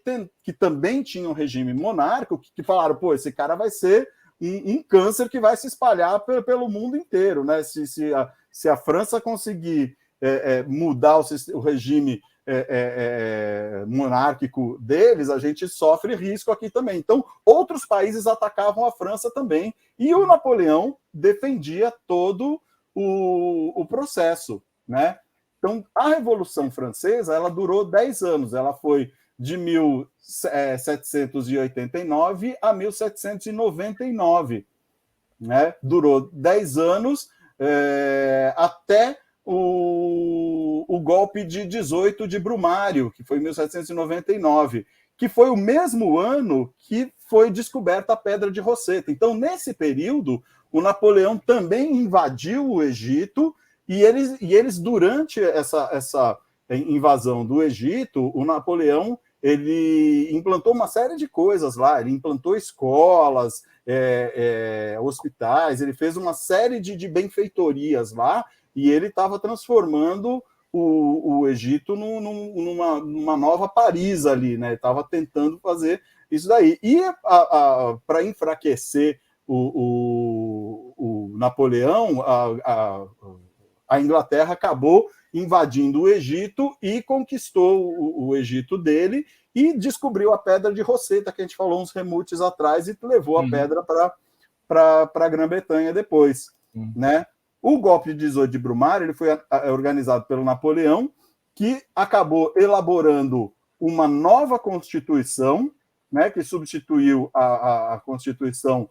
também tinham regime monárquico, que falaram, pô, esse cara vai ser um câncer que vai se espalhar pelo mundo inteiro, né? Se a França conseguir mudar o regime monárquico deles, a gente sofre risco aqui também. Então, outros países atacavam a França também, e o Napoleão defendia todo o processo, né? Então, a Revolução Francesa, ela durou 10 anos, ela foi de 1789 a 1799, né? Durou 10 anos, até o golpe de 18 de Brumário, que foi em 1799, que foi o mesmo ano que foi descoberta a Pedra de Roseta. Então, nesse período, o Napoleão também invadiu o Egito, e eles durante essa invasão do Egito, o Napoleão ele implantou uma série de coisas lá, ele implantou escolas, hospitais, ele fez uma série de benfeitorias lá, e ele estava transformando o Egito numa nova Paris ali, né? Estava tentando fazer isso daí. E para enfraquecer o Napoleão, a Inglaterra acabou invadindo o Egito e conquistou o Egito dele e descobriu a Pedra de Roseta, que a gente falou uns remutes atrás, e levou a pedra para a Grã-Bretanha depois, né? O golpe de 18 de Brumário ele foi organizado pelo Napoleão, que acabou elaborando uma nova Constituição, né, que substituiu a Constituição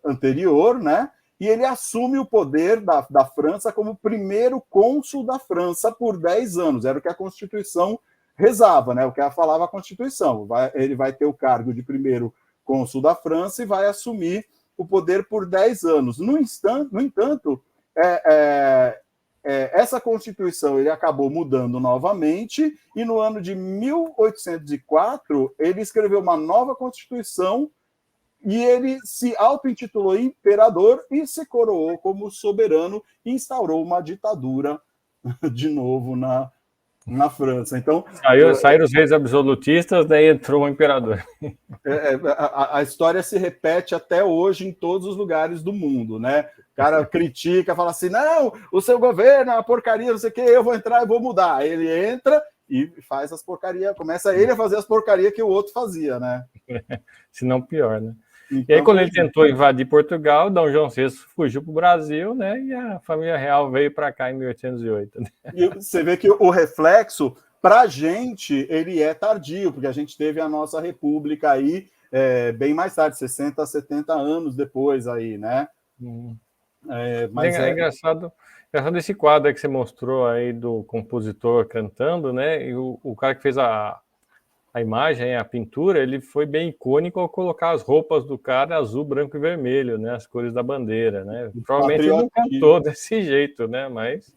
anterior, né? E ele assume o poder da França como primeiro cônsul da França por 10 anos. Era o que a Constituição rezava, né? O que falava a Constituição. Ele vai ter o cargo de primeiro cônsul da França e vai assumir o poder por 10 anos. No entanto, essa Constituição ele acabou mudando novamente, e no ano de 1804 ele escreveu uma nova Constituição, e ele se auto-intitulou imperador e se coroou como soberano e instaurou uma ditadura de novo na França. Então, saíram os reis absolutistas, daí entrou o imperador. A história se repete até hoje em todos os lugares do mundo, né? O cara critica, fala assim, não, o seu governo é uma porcaria, não sei o quê, eu vou entrar e vou mudar. Aí ele entra e faz as porcarias, começa ele a fazer as porcarias que o outro fazia, né? Se não pior, né? Então, e aí, quando ele tentou invadir Portugal, D. João VI fugiu para o Brasil, né? E a família real veio para cá em 1808. Né? E você vê que o reflexo, para a gente, ele é tardio, porque a gente teve a nossa república aí bem mais tarde, 60, 70 anos depois aí, né? Mas é engraçado esse quadro aí que você mostrou aí do compositor cantando, né? E o cara que fez a imagem, a pintura, ele foi bem icônico ao colocar as roupas do cara azul, branco e vermelho, né? As cores da bandeira, né? Provavelmente ele não cantou desse jeito, né? Mas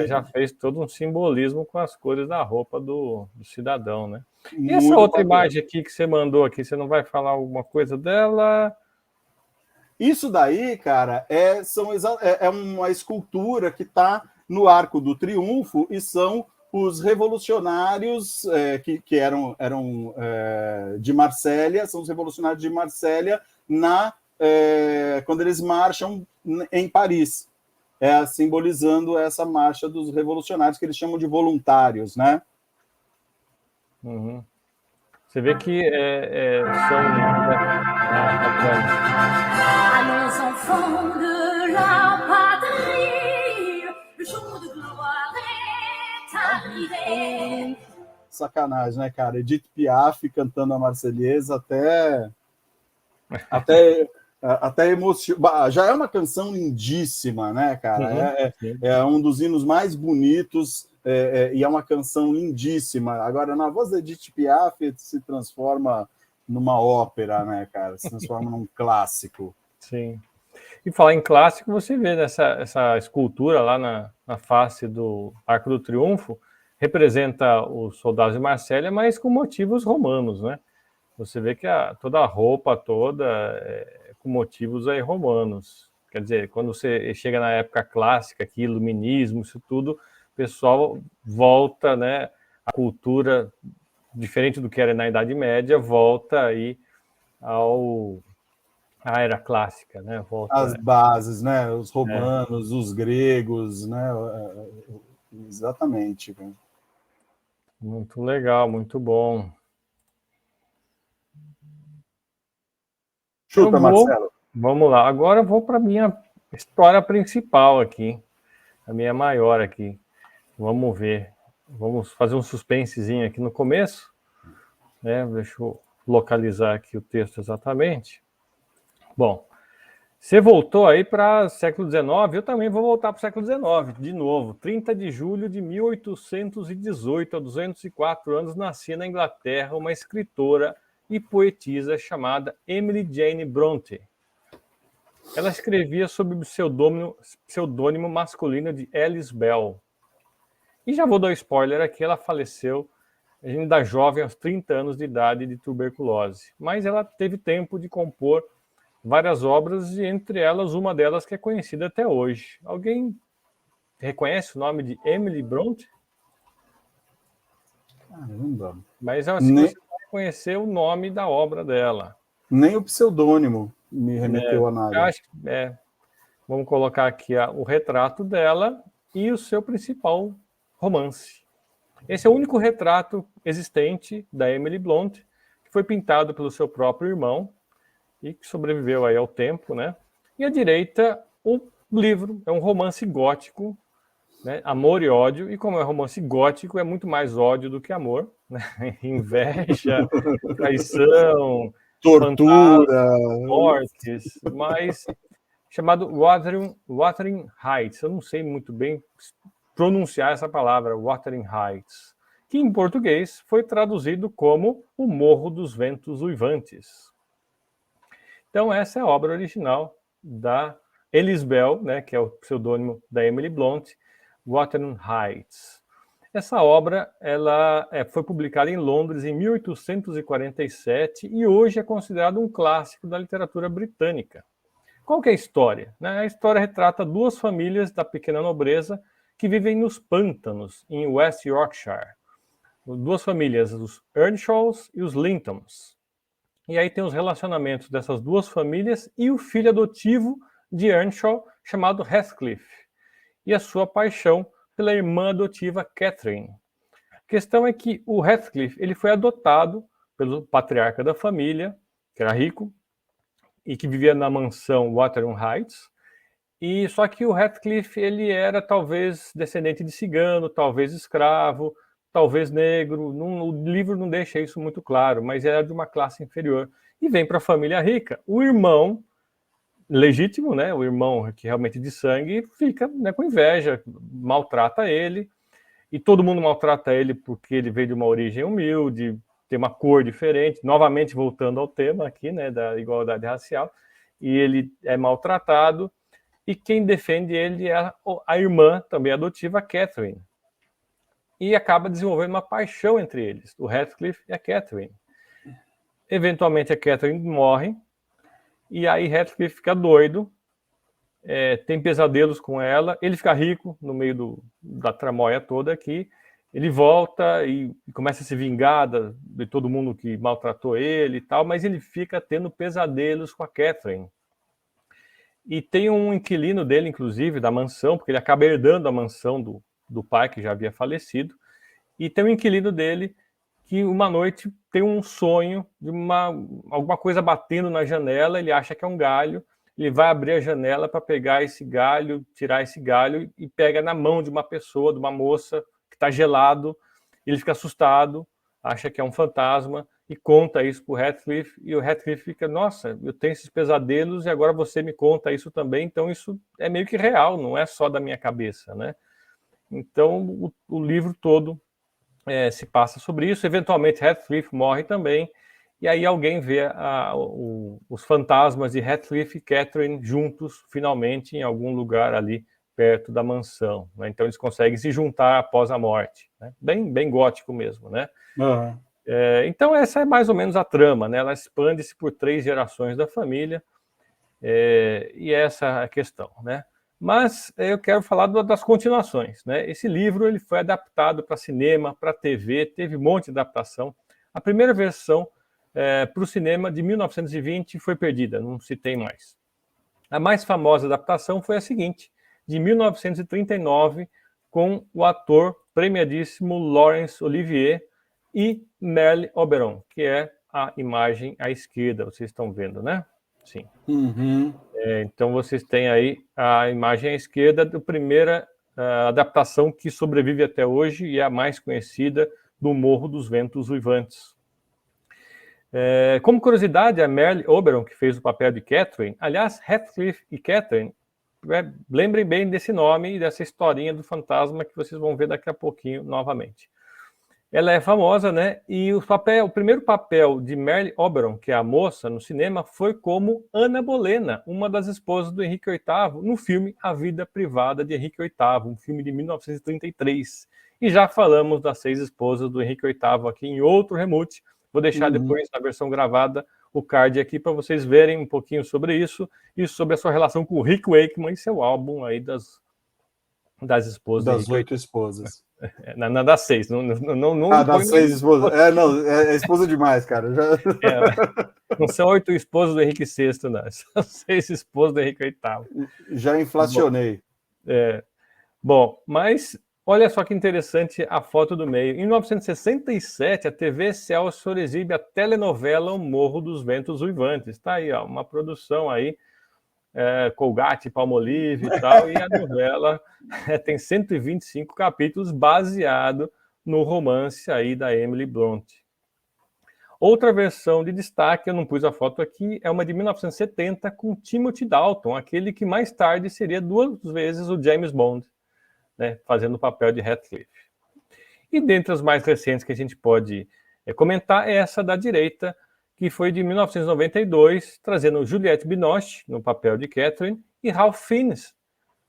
já fez todo um simbolismo com as cores da roupa do cidadão, né? E essa outra imagem aqui que você mandou aqui, você não vai falar alguma coisa dela? Isso daí, cara, é uma escultura que está no Arco do Triunfo, e são os revolucionários que eram de Marsella, são os revolucionários de Marsella quando eles marcham em Paris, simbolizando essa marcha dos revolucionários, que eles chamam de voluntários, né? Uhum. Você vê que são... Allons enfants de la patrie, le jour de gloire est arrivé. Sacanagem, né, cara? Edith Piaf cantando a Marselhesa até emociona. Já é uma canção lindíssima, né, cara? É um dos hinos mais bonitos, e é uma canção lindíssima. Agora, na voz da Edith Piaf, se transforma numa ópera, né, cara? Se transforma num clássico. Sim. E falar em clássico, você vê essa escultura lá na face do Arco do Triunfo, representa os soldados de Marsella, mas com motivos romanos, né? Você vê que toda a roupa toda é com motivos aí romanos. Quer dizer, quando você chega na época clássica, que iluminismo, isso tudo, o pessoal volta, né? A cultura, diferente do que era na Idade Média, volta aí à era clássica, né? Volta, as bases, né? Os romanos, os gregos, né? Exatamente. Muito legal, muito bom. Chuta, Marcelo. Vamos lá. Agora eu vou para a minha história principal aqui. A minha é maior aqui. Vamos ver. Vamos fazer um suspensezinho aqui no começo, né? Deixa eu localizar aqui o texto exatamente. Bom, você voltou aí para o século XIX, eu também vou voltar para o século XIX, de novo. 30 de julho de 1818, há 204 anos, nascia na Inglaterra uma escritora e poetisa chamada Emily Jane Bronte. Ela escrevia sob o pseudônimo masculino de Alice Bell. E já vou dar um spoiler aqui, ela faleceu ainda jovem, aos 30 anos de idade, de tuberculose. Mas ela teve tempo de compor várias obras, e entre elas, uma delas que é conhecida até hoje. Alguém reconhece o nome de Emily Bronte? Caramba. Mas assim, você vai conhecer o nome da obra dela. Nem o pseudônimo me remeteu a nada. Acho que, vamos colocar aqui o retrato dela e o seu principal romance. Esse é o único retrato existente da Emily Bronte, que foi pintado pelo seu próprio irmão e que sobreviveu aí ao tempo, né? E à direita, o livro é um romance gótico, né? Amor e ódio, e como é romance gótico, é muito mais ódio do que amor, né? Inveja, traição, tortura, mortes, mas chamado Wuthering Heights. Eu não sei muito bem pronunciar essa palavra, Wuthering Heights, que em português foi traduzido como O Morro dos Ventos Uivantes. Então essa é a obra original da Alice Bell, né, que é o pseudônimo da Emily Bronte, Wuthering Heights. Essa obra ela foi publicada em Londres em 1847 e hoje é considerado um clássico da literatura britânica. Qual que é a história? A história retrata duas famílias da pequena nobreza que vivem nos pântanos, em West Yorkshire. Duas famílias, os Earnshaws e os Lintons. E aí tem os relacionamentos dessas duas famílias e o filho adotivo de Earnshaw, chamado Heathcliff, e a sua paixão pela irmã adotiva Catherine. A questão é que o Heathcliff ele foi adotado pelo patriarca da família, que era rico, e que vivia na mansão Wuthering Heights, e só que o Heathcliff ele era talvez descendente de cigano, talvez escravo, talvez negro, o livro não deixa isso muito claro, mas era de uma classe inferior. E vem para a família rica. O irmão legítimo, né, o irmão que realmente de sangue, fica, né, com inveja, maltrata ele, e todo mundo maltrata ele porque ele veio de uma origem humilde, tem uma cor diferente, novamente voltando ao tema aqui, né, da igualdade racial, e ele é maltratado, e quem defende ele é a irmã, também adotiva, Catherine. E acaba desenvolvendo uma paixão entre eles, o Heathcliff e a Catherine. Eventualmente a Catherine morre, e aí Heathcliff fica doido, tem pesadelos com ela, ele fica rico no meio da tramóia toda aqui, ele volta e começa a se vingar de todo mundo que maltratou ele e tal, mas ele fica tendo pesadelos com a Catherine. E tem um inquilino dele, inclusive, da mansão, porque ele acaba herdando a mansão do pai, que já havia falecido, e tem um inquilino dele que uma noite tem um sonho de alguma coisa batendo na janela, ele acha que é um galho, ele vai abrir a janela para pegar esse galho, tirar esse galho, e pega na mão de uma pessoa, de uma moça, que está gelado, ele fica assustado, acha que é um fantasma, e conta isso para o Heathcliff, e o Heathcliff fica, nossa, eu tenho esses pesadelos, e agora você me conta isso também, então isso é meio que real, não é só da minha cabeça, né? Então, o livro todo se passa sobre isso. Eventualmente, Heathcliff morre também, e aí alguém vê os fantasmas de Heathcliff e Catherine juntos, finalmente, em algum lugar ali perto da mansão, né? Então, eles conseguem se juntar após a morte, né? Bem gótico mesmo, né? Uhum. Então, essa é mais ou menos a trama, né? Ela expande-se por 3 gerações da família, e essa é a questão, né? Mas eu quero falar das continuações, né? Esse livro ele foi adaptado para cinema, para TV, teve um monte de adaptação. A primeira versão para o cinema de 1920 foi perdida, não se tem mais. A mais famosa adaptação foi a seguinte, de 1939, com o ator premiadíssimo Laurence Olivier e Merle Oberon, que é a imagem à esquerda, vocês estão vendo, né? Sim. Uhum. Então vocês têm aí a imagem à esquerda da primeira adaptação que sobrevive até hoje e é a mais conhecida do Morro dos Ventos Uivantes. Como curiosidade, a Merle Oberon, que fez o papel de Catherine, aliás, Heathcliff e Catherine, lembrem bem desse nome e dessa historinha do fantasma que vocês vão ver daqui a pouquinho novamente. Ela é famosa, né? E o primeiro papel de Merle Oberon, que é a moça no cinema, foi como Ana Bolena, uma das esposas do Henrique VIII, no filme A Vida Privada de Henrique VIII, um filme de 1933. E já falamos das 6 esposas do Henrique VIII aqui em outro Remute. Vou deixar depois, na versão gravada, o card aqui para vocês verem um pouquinho sobre isso e sobre a sua relação com o Rick Wakeman e seu álbum aí das esposas. Das 8 esposas. Das 6. Não das 6 esposas. É esposa demais, cara. Não são 8 esposas do Henrique VI, não. São 6 esposas do Henrique VIII. Já inflacionei. Bom, mas olha só que interessante a foto do meio. Em 1967, a TV Excelsior exibe a telenovela O Morro dos Ventos Uivantes. Está aí, ó, uma produção aí, Colgate, Palmolive e tal, e a novela tem 125 capítulos baseado no romance aí da Emily Blunt. Outra versão de destaque, eu não pus a foto aqui, é uma de 1970 com Timothy Dalton, aquele que mais tarde seria 2 vezes o James Bond, né, fazendo o papel de Heathcliff. E dentre as mais recentes que a gente pode comentar é essa da direita, que foi de 1992, trazendo Juliette Binoche no papel de Catherine e Ralph Fiennes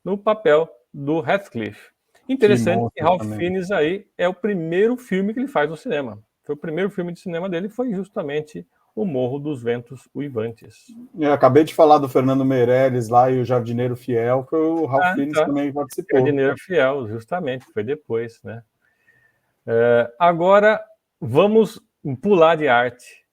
no papel do Heathcliff. Interessante que Ralph Fiennes aí é o primeiro filme que ele faz no cinema. Foi o primeiro filme de cinema dele, foi justamente O Morro dos Ventos Uivantes. Eu acabei de falar do Fernando Meirelles lá e o Jardineiro Fiel, que o Ralph Fiennes também participou. Jardineiro Fiel, justamente, foi depois, né? Agora, vamos pular de arte.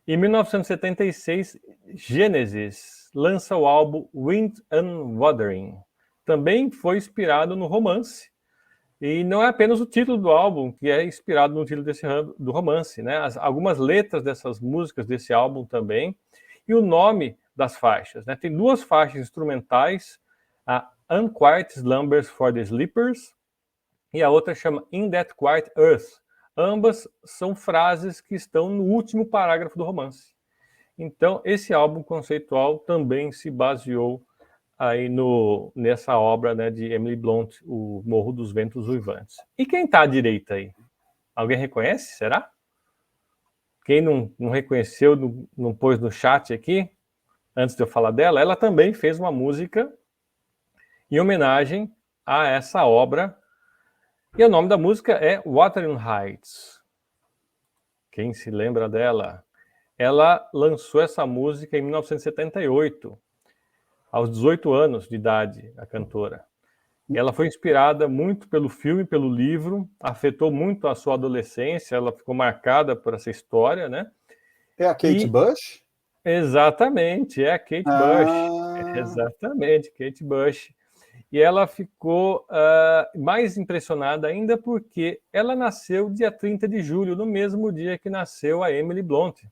Em 1976, Genesis lança o álbum Wind and Wuthering. Também foi inspirado no romance. E não é apenas o título do álbum que é inspirado no título do romance, né? Algumas letras dessas músicas desse álbum também. E o nome das faixas, né? Tem 2 faixas instrumentais, a Unquiet Slumbers for the Sleepers e a outra chama In That Quiet Earth. Ambas são frases que estão no último parágrafo do romance. Então, esse álbum conceitual também se baseou aí nessa obra, né, de Emily Blunt, O Morro dos Ventos Uivantes. E quem está à direita aí? Alguém reconhece? Será? Quem não reconheceu, não pôs no chat aqui, antes de eu falar dela, ela também fez uma música em homenagem a essa obra. E o nome da música é Wuthering Heights. Quem se lembra dela? Ela lançou essa música em 1978, aos 18 anos de idade, a cantora. Ela foi inspirada muito pelo filme, pelo livro, afetou muito a sua adolescência, ela ficou marcada por essa história, né? É a Kate Bush? Exatamente, é a Kate Bush. Exatamente, Kate Bush. E ela ficou mais impressionada ainda porque ela nasceu dia 30 de julho, no mesmo dia que nasceu a Emily Blunt.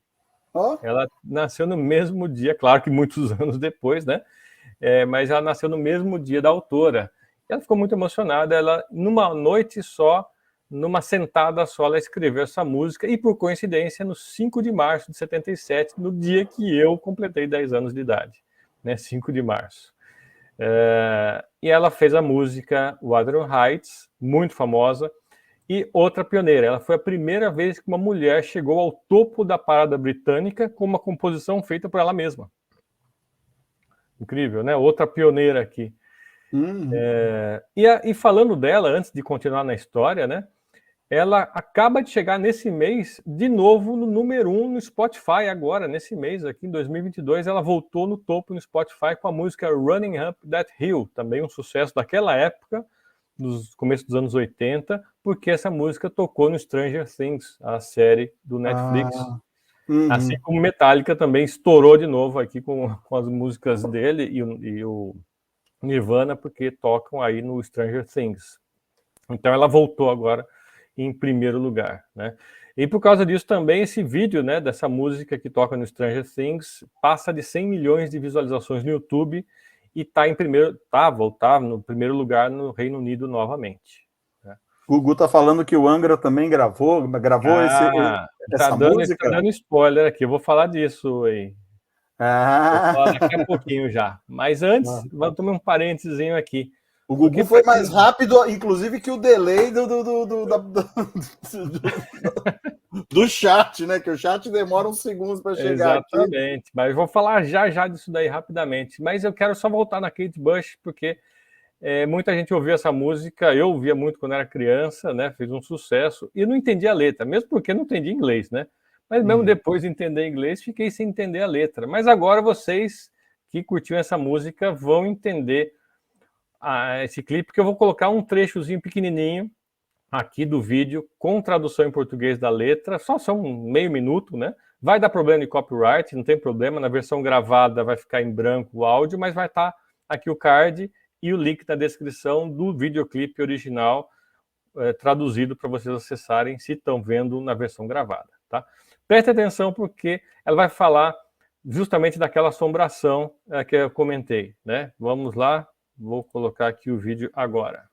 Ela nasceu no mesmo dia, claro que muitos anos depois, né? Mas ela nasceu no mesmo dia da autora. Ela ficou muito emocionada, ela, numa noite só, numa sentada só, ela escreveu essa música, e por coincidência, no 5 de março de 77, no dia que eu completei 10 anos de idade, né? 5 de março. E ela fez a música Wuthering Heights, muito famosa, e outra pioneira. Ela foi a primeira vez que uma mulher chegou ao topo da parada britânica com uma composição feita por ela mesma. Incrível, né? Outra pioneira aqui. E falando dela, antes de continuar na história, né? Ela acaba de chegar nesse mês, de novo, no número 1 no Spotify, agora, nesse mês aqui, em 2022, ela voltou no topo no Spotify com a música Running Up That Hill, também um sucesso daquela época, dos começo dos anos 80, porque essa música tocou no Stranger Things, a série do Netflix. Assim como Metallica também estourou de novo aqui com as músicas dele e o Nirvana, porque tocam aí no Stranger Things. Então ela voltou agora em primeiro lugar, né? E por causa disso também esse vídeo, né, dessa música que toca no Stranger Things passa de 100 milhões de visualizações no YouTube e voltar no primeiro lugar no Reino Unido novamente. O Gugu tá falando que o Angra também gravou essa música? Tá dando spoiler aqui, eu vou falar disso aí. Vou falar daqui a pouquinho já. Mas antes, vamos tomar um parênteses aqui. O Gugu foi mais rápido, inclusive, que o delay do chat, né? Que o chat demora uns segundos para chegar aqui. Exatamente. Mas eu vou falar já disso daí rapidamente. Mas eu quero só voltar na Kate Bush, porque muita gente ouvia essa música, eu ouvia muito quando era criança, né? Fez um sucesso, e não entendia a letra, mesmo porque não entendia inglês, né? Mas mesmo depois de entender inglês, fiquei sem entender a letra. Mas agora vocês que curtiam essa música vão entender esse clipe, que eu vou colocar um trechozinho pequenininho aqui do vídeo, com tradução em português da letra, são meio minuto, né? Vai dar problema de copyright, não tem problema, na versão gravada vai ficar em branco o áudio, mas vai estar aqui o card e o link na descrição do videoclipe original, traduzido para vocês acessarem, se estão vendo na versão gravada, tá? Preste atenção, porque ela vai falar justamente daquela assombração que eu comentei, né? Vamos lá, vou colocar aqui o vídeo agora.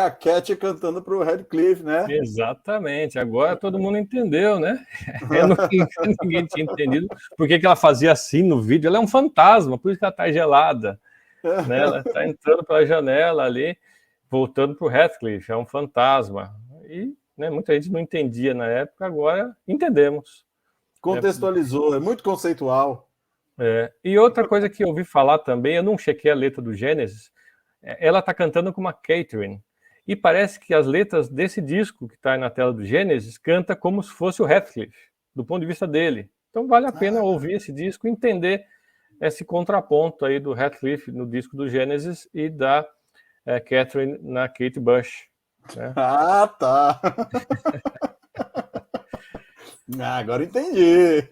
A Cat cantando para o Radcliffe, né? Exatamente, agora todo mundo entendeu, né? Ninguém tinha entendido por que ela fazia assim no vídeo. Ela é um fantasma, por isso que ela está gelada, né? Ela está entrando pela janela ali, voltando para o Radcliffe, é um fantasma. E muita gente não entendia na época, agora entendemos. Contextualizou, é muito conceitual. E outra coisa que eu ouvi falar também, eu não chequei a letra do Genesis, ela está cantando com uma Catherine. E parece que as letras desse disco que está na tela do Genesis canta como se fosse o Radcliffe, do ponto de vista dele. Então vale a pena ouvir esse disco e entender esse contraponto aí do Radcliffe no disco do Genesis e da Catherine na Kate Bush. Né? Tá. Agora entendi.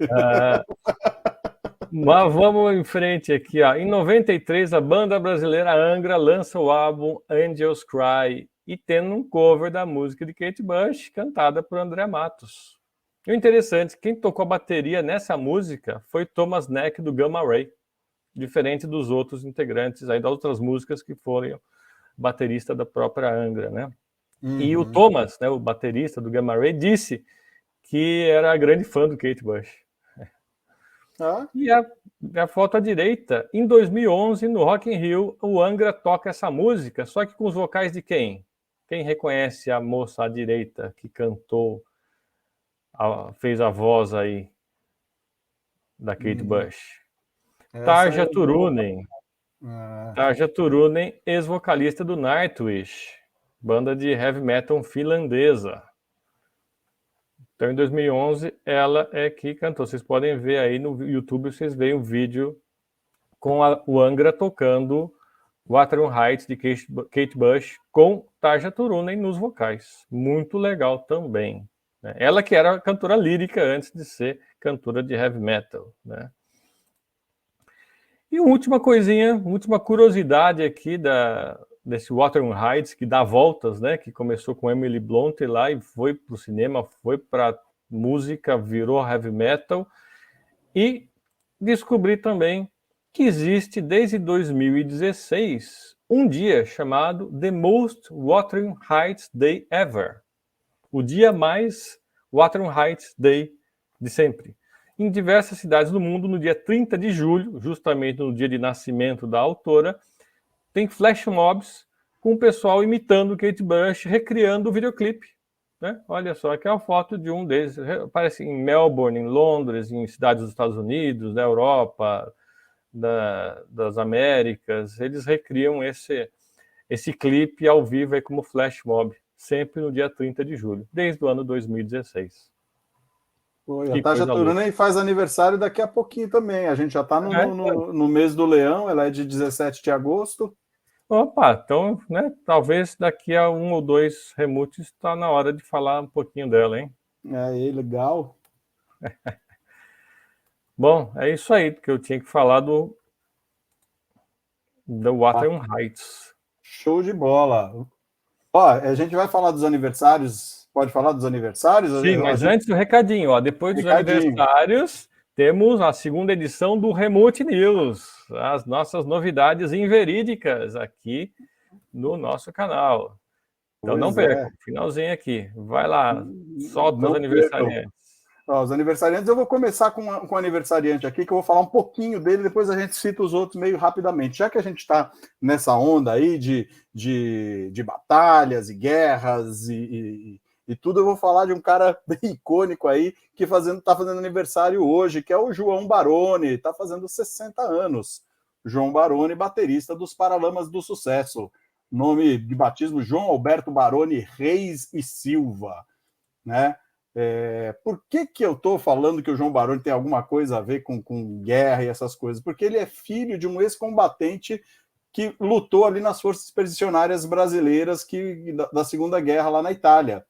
Mas vamos em frente aqui. Em 93, a banda brasileira Angra lança o álbum Angels Cry, e tendo um cover da música de Kate Bush, cantada por André Matos. E o interessante, quem tocou a bateria nessa música foi Thomas Neck, do Gamma Ray, diferente dos outros integrantes, aí das outras músicas que foram baterista da própria Angra, né? E o Thomas, o baterista do Gamma Ray, disse que era grande fã do Kate Bush. E a foto à direita, em 2011, no Rock in Rio, o Angra toca essa música, só que com os vocais de quem? Quem reconhece a moça à direita que cantou, fez a voz aí da Kate Bush? Tarja Turunen. Tarja Turunen, ex-vocalista do Nightwish, banda de heavy metal finlandesa. Então, em 2011, ela é que cantou. Vocês podem ver aí no YouTube, vocês veem o vídeo com o Angra tocando Wuthering Heights, de Kate Bush, com Tarja Turunen nos vocais. Muito legal também. Né? Ela que era cantora lírica antes de ser cantora de heavy metal. Né? E última coisinha, última curiosidade aqui desse Wuthering Heights, que dá voltas, né? Que começou com Emily Blunt lá e foi para o cinema, foi para música, virou heavy metal. E descobri também que existe desde 2016 um dia chamado The Most Wuthering Heights Day Ever. O dia mais Wuthering Heights Day de sempre. Em diversas cidades do mundo, no dia 30 de julho, justamente no dia de nascimento da autora, tem flash mobs com o pessoal imitando Kate Bush, recriando o videoclipe. Né? Olha só, aqui é uma foto de um deles. Aparece em Melbourne, em Londres, em cidades dos Estados Unidos, da Europa, das Américas. Eles recriam esse clipe ao vivo aí como flash mob. sempre no dia 30 de julho, desde o ano 2016. Oi, Que a Taja coisa louca. Turana faz aniversário daqui a pouquinho também. A gente já está no mês do Leão, ela é de 17 de agosto. Opa, então, né, talvez daqui a 1 ou 2 remutes está na hora de falar um pouquinho dela, hein? É, legal. Bom, é isso aí que eu tinha que falar do Wuthering Heights. Show de bola. Ó, a gente vai falar dos aniversários. Pode falar dos aniversários? Sim, mas antes do recadinho, ó, depois dos Recadinho. aniversários, temos a segunda edição do Remote News, as nossas novidades inverídicas aqui no nosso canal. Então não Pois é. percam, finalzinho aqui. Vai lá, solta Não os aniversariantes. Ó, os aniversariantes, eu vou começar com um aniversariante aqui, que eu vou falar um pouquinho dele, depois a gente cita os outros meio rapidamente. Já que a gente está nessa onda aí de batalhas e guerras e tudo, eu vou falar de um cara bem icônico aí, que está fazendo aniversário hoje, que é o João Baroni, está fazendo 60 anos. João Baroni, baterista dos Paralamas do Sucesso. Nome de batismo, João Alberto Baroni Reis e Silva, né? Por que eu estou falando que o João Baroni tem alguma coisa a ver com guerra e essas coisas? Porque ele é filho de um ex-combatente que lutou ali nas forças expedicionárias brasileiras da Segunda Guerra lá na Itália.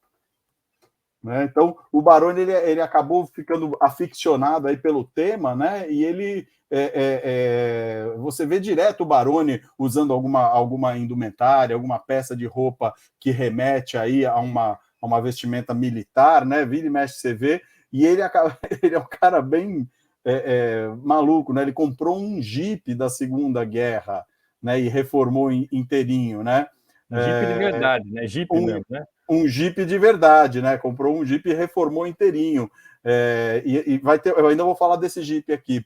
Né? Então, o Baroni ele acabou ficando aficionado aí pelo tema, né? E ele você vê direto o Baroni usando alguma indumentária, alguma peça de roupa que remete aí a uma vestimenta militar, né? Vira e mexe, você vê, e ele é um cara bem maluco, né? Ele comprou um Jeep da Segunda Guerra, né? E reformou inteirinho, né? Jeep de verdade, né? Jeep mesmo, né? Um Jeep de verdade, né? Comprou um Jeep e reformou inteirinho. E vai ter, eu ainda vou falar desse Jeep aqui.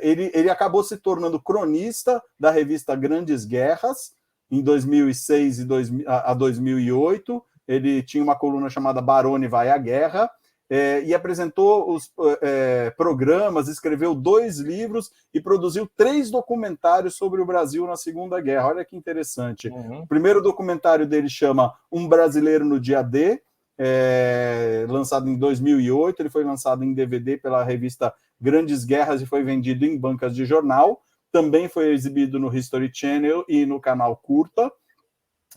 Ele acabou se tornando cronista da revista Grandes Guerras em 2006 a 2008. Ele tinha uma coluna chamada Baroni Vai à Guerra, e apresentou os programas, escreveu 2 livros e produziu 3 documentários sobre o Brasil na Segunda Guerra. Olha que interessante. Uhum. O primeiro documentário dele chama Um Brasileiro no Dia D, lançado em 2008. Ele foi lançado em DVD pela revista Grandes Guerras e foi vendido em bancas de jornal. Também foi exibido no History Channel e no canal Curta.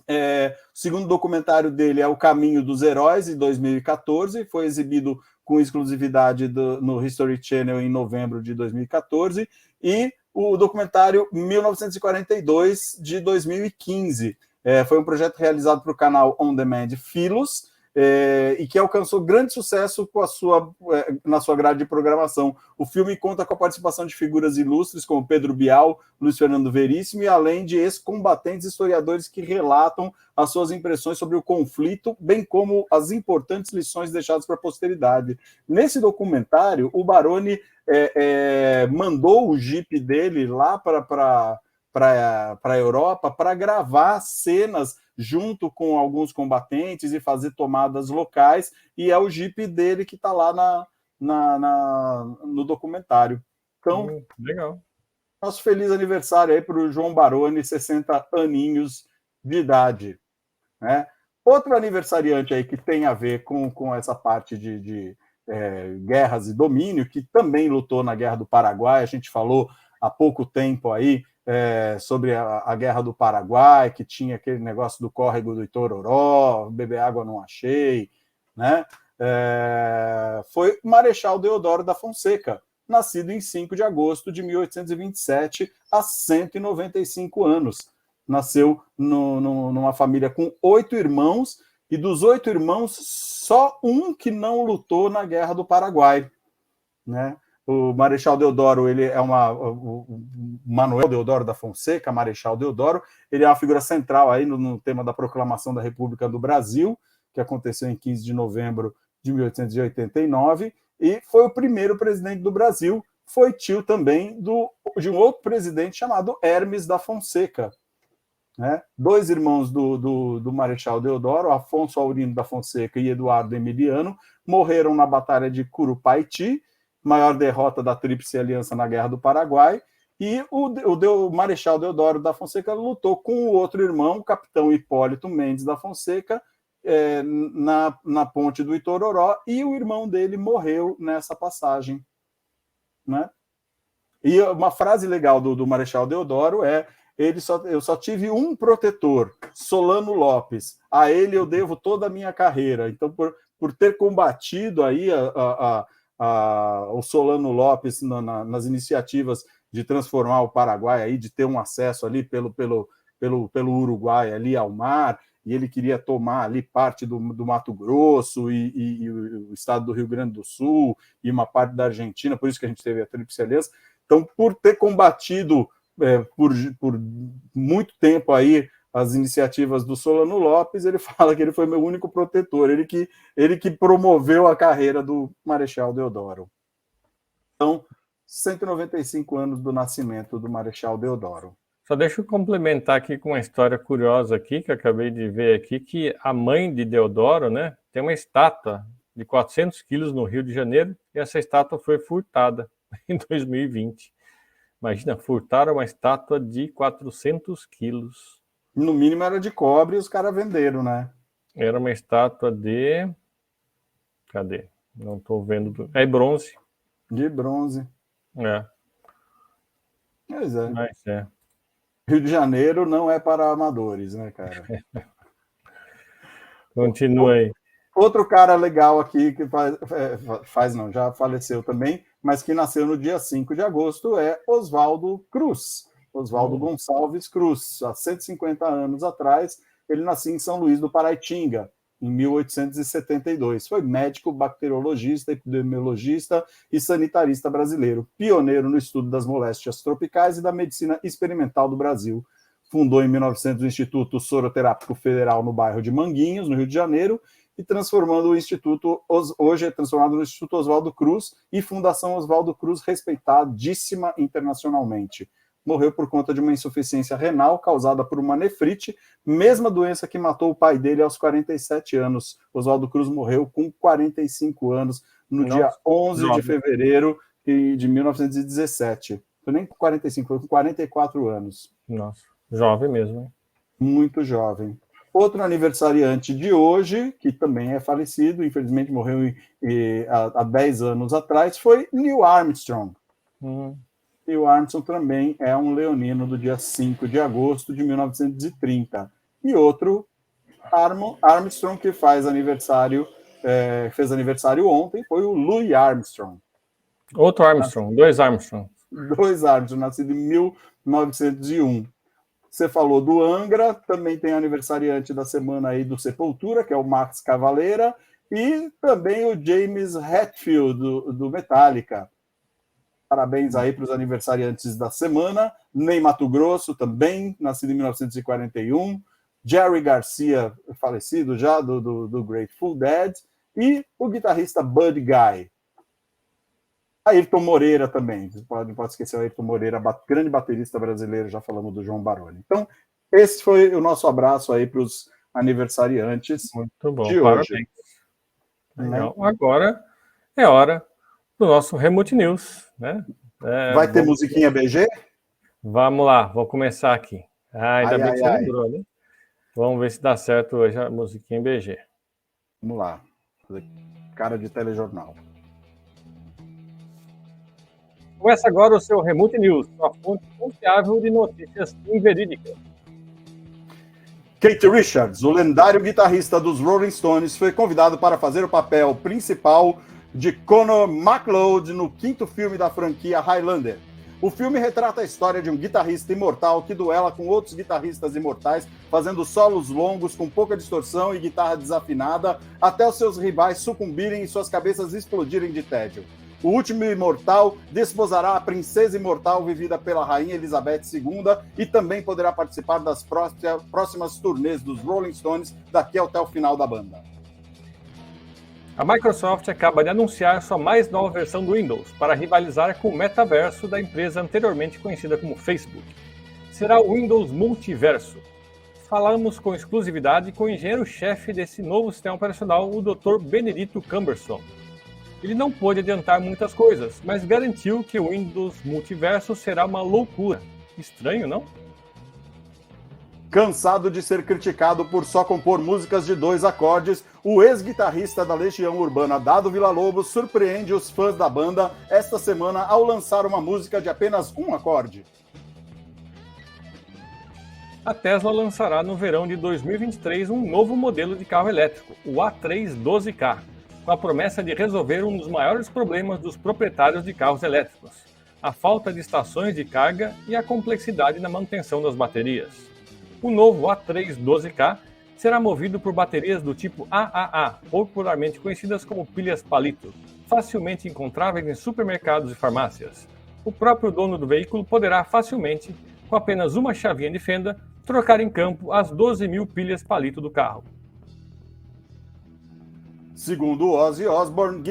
O segundo documentário dele é O Caminho dos Heróis, em 2014, foi exibido com exclusividade no History Channel em novembro de 2014, e o documentário 1942, de 2015. Foi um projeto realizado para o canal On Demand Filos, e que alcançou grande sucesso na sua grade de programação. O filme conta com a participação de figuras ilustres como Pedro Bial, Luiz Fernando Veríssimo, e além de ex-combatentes historiadores que relatam as suas impressões sobre o conflito, bem como as importantes lições deixadas para a posteridade. Nesse documentário, o Baroni mandou o Jeep dele lá para a Europa para gravar cenas junto com alguns combatentes e fazer tomadas locais, e é o Jeep dele que está lá no documentário. Então, legal. Nosso feliz aniversário aí para o João Baroni, 60 aninhos de idade. Né? Outro aniversariante aí que tem a ver com essa parte de guerras e domínio, que também lutou na Guerra do Paraguai. A gente falou há pouco tempo aí sobre a Guerra do Paraguai, que tinha aquele negócio do córrego do Itororó, beber água não achei, né? Foi Marechal Deodoro da Fonseca, nascido em 5 de agosto de 1827, há 195 anos. Nasceu numa família com 8 irmãos, e dos 8 irmãos, só um que não lutou na Guerra do Paraguai, né? O Marechal Deodoro, ele é o Manuel Deodoro da Fonseca, Marechal Deodoro, ele é uma figura central aí no tema da proclamação da República do Brasil, que aconteceu em 15 de novembro de 1889, e foi o primeiro presidente do Brasil. Foi tio também de um outro presidente chamado Hermes da Fonseca. Né? 2 irmãos do Marechal Deodoro, Afonso Aurino da Fonseca e Eduardo Emiliano, morreram na Batalha de Curupaiti, maior derrota da Tríplice Aliança na Guerra do Paraguai, e o Marechal Deodoro da Fonseca lutou com o outro irmão, o capitão Hipólito Mendes da Fonseca, na ponte do Itororó, e o irmão dele morreu nessa passagem, né? E uma frase legal do Marechal Deodoro é: eu só tive um protetor, Solano Lopes. A ele eu devo toda a minha carreira. Então, por ter combatido aí o Solano Lopes nas iniciativas de transformar o Paraguai, aí, de ter um acesso ali pelo Uruguai ali ao mar, e ele queria tomar ali parte do Mato Grosso e o estado do Rio Grande do Sul e uma parte da Argentina, por isso que a gente teve a Tríplice Aliança. Então, por ter combatido por muito tempo aí as iniciativas do Solano Lopes, ele fala que ele foi meu único protetor, ele que promoveu a carreira do Marechal Deodoro. Então, 195 anos do nascimento do Marechal Deodoro. Só deixa eu complementar aqui com uma história curiosa aqui, que eu acabei de ver aqui, que a mãe de Deodoro, né, tem uma estátua de 400 quilos no Rio de Janeiro, e essa estátua foi furtada em 2020. Imagina, furtaram uma estátua de 400 quilos. No mínimo era de cobre e os caras venderam, né? Era uma estátua de... Cadê? Não estou vendo. É bronze. De bronze. É. Pois é. Mas é. Rio de Janeiro não é para amadores, né, cara? Continua aí. Outro cara legal aqui que já faleceu também, mas que nasceu no dia 5 de agosto é Oswaldo Cruz. Oswaldo Gonçalves Cruz. Há 150 anos atrás, ele nasceu em São Luís do Paraitinga, em 1872. Foi médico, bacteriologista, epidemiologista e sanitarista brasileiro, pioneiro no estudo das moléstias tropicais e da medicina experimental do Brasil. Fundou em 1900 o Instituto Soroterápico Federal no bairro de Manguinhos, no Rio de Janeiro, e transformando o Instituto, hoje é transformado no Instituto Oswaldo Cruz e Fundação Oswaldo Cruz, respeitadíssima internacionalmente. Morreu por conta de uma insuficiência renal causada por uma nefrite, mesma doença que matou o pai dele aos 47 anos. Oswaldo Cruz morreu com 45 anos, no dia 11 de fevereiro de 1917. Foi nem com 45, foi com 44 anos. Nossa, jovem mesmo, hein? Muito jovem. Outro aniversariante de hoje, que também é falecido, infelizmente morreu há 10 anos atrás, foi Neil Armstrong. Neil Armstrong também é um leonino do dia 5 de agosto de 1930. E outro, Armstrong, que fez aniversário ontem, foi o Louis Armstrong. Outro Armstrong, dois Armstrong. Dois Armstrong, nascido em 1901. Você falou do Angra, também tem aniversariante da semana aí do Sepultura, que é o Max Cavalera, e também o James Hetfield, do Metallica. Parabéns aí para os aniversariantes da semana. Ney Matogrosso também, nascido em 1941. Jerry Garcia, falecido já, do Grateful Dead. E o guitarrista Buddy Guy. Ayrton Moreira também, não pode esquecer o Ayrton Moreira, grande baterista brasileiro, já falamos do João Baroni. Então, esse foi o nosso abraço aí para os aniversariantes. Muito bom, de parabéns. Hoje. Legal. Agora é hora do nosso Remote News, né? Vai ter musiquinha BG? Vamos lá, vou começar aqui. Ainda bem que você lembrou, né? Vamos ver se dá certo hoje a musiquinha BG. Vamos lá. Cara de telejornal. Começa agora o seu Remote News, sua fonte confiável de notícias inverídicas. Keith Richards, o lendário guitarrista dos Rolling Stones, foi convidado para fazer o papel principal de Connor MacLeod no 5º filme da franquia Highlander. O filme retrata a história de um guitarrista imortal que duela com outros guitarristas imortais, fazendo solos longos com pouca distorção e guitarra desafinada, até os seus rivais sucumbirem e suas cabeças explodirem de tédio. O último imortal desposará a princesa imortal vivida pela rainha Elizabeth II e também poderá participar das próximas turnês dos Rolling Stones daqui até o final da banda. A Microsoft acaba de anunciar sua mais nova versão do Windows para rivalizar com o metaverso da empresa anteriormente conhecida como Facebook. Será o Windows Multiverso. Falamos com exclusividade com o engenheiro-chefe desse novo sistema operacional, o Dr. Benedito Cumberson. Ele não pôde adiantar muitas coisas, mas garantiu que o Windows Multiverso será uma loucura. Estranho, não? Cansado de ser criticado por só compor músicas de 2 acordes, o ex-guitarrista da Legião Urbana Dado Villa-Lobos surpreende os fãs da banda esta semana ao lançar uma música de apenas 1 acorde. A Tesla lançará no verão de 2023 um novo modelo de carro elétrico, o A3 12K, com a promessa de resolver um dos maiores problemas dos proprietários de carros elétricos: a falta de estações de carga e a complexidade na manutenção das baterias. O novo A3 12K será movido por baterias do tipo AAA, popularmente conhecidas como pilhas palito, facilmente encontráveis em supermercados e farmácias. O próprio dono do veículo poderá facilmente, com apenas uma chavinha de fenda, trocar em campo as 12.000 pilhas palito do carro. Segundo Ozzy Osbourne,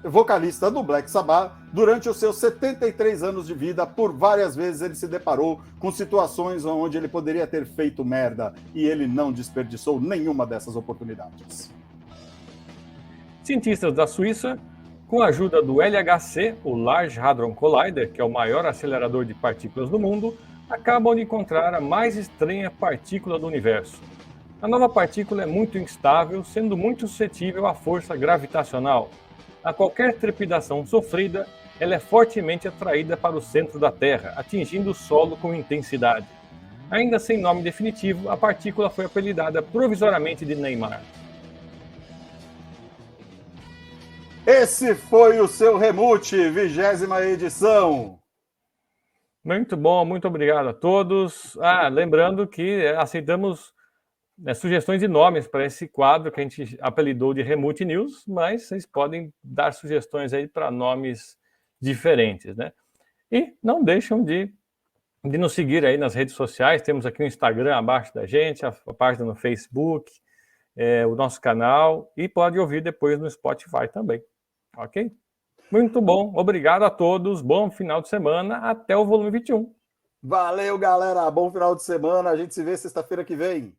vocalista do Black Sabbath, durante os seus 73 anos de vida, por várias vezes ele se deparou com situações onde ele poderia ter feito merda, e ele não desperdiçou nenhuma dessas oportunidades. Cientistas da Suíça, com a ajuda do LHC, o Large Hadron Collider, que é o maior acelerador de partículas do mundo, acabam de encontrar a mais estranha partícula do universo. A nova partícula é muito instável, sendo muito suscetível à força gravitacional. A qualquer trepidação sofrida, ela é fortemente atraída para o centro da Terra, atingindo o solo com intensidade. Ainda sem nome definitivo, a partícula foi apelidada provisoriamente de Neymar. Esse foi o seu Remute, 20ª edição. Muito bom, muito obrigado a todos. Lembrando que aceitamos sugestões de nomes para esse quadro que a gente apelidou de Remute News, mas vocês podem dar sugestões aí para nomes diferentes, né? E não deixam de nos seguir aí nas redes sociais. Temos aqui o Instagram abaixo da gente, a página no Facebook, o nosso canal, e pode ouvir depois no Spotify também, ok? Muito bom, obrigado a todos, bom final de semana, até o volume 21. Valeu, galera, bom final de semana, a gente se vê sexta-feira que vem.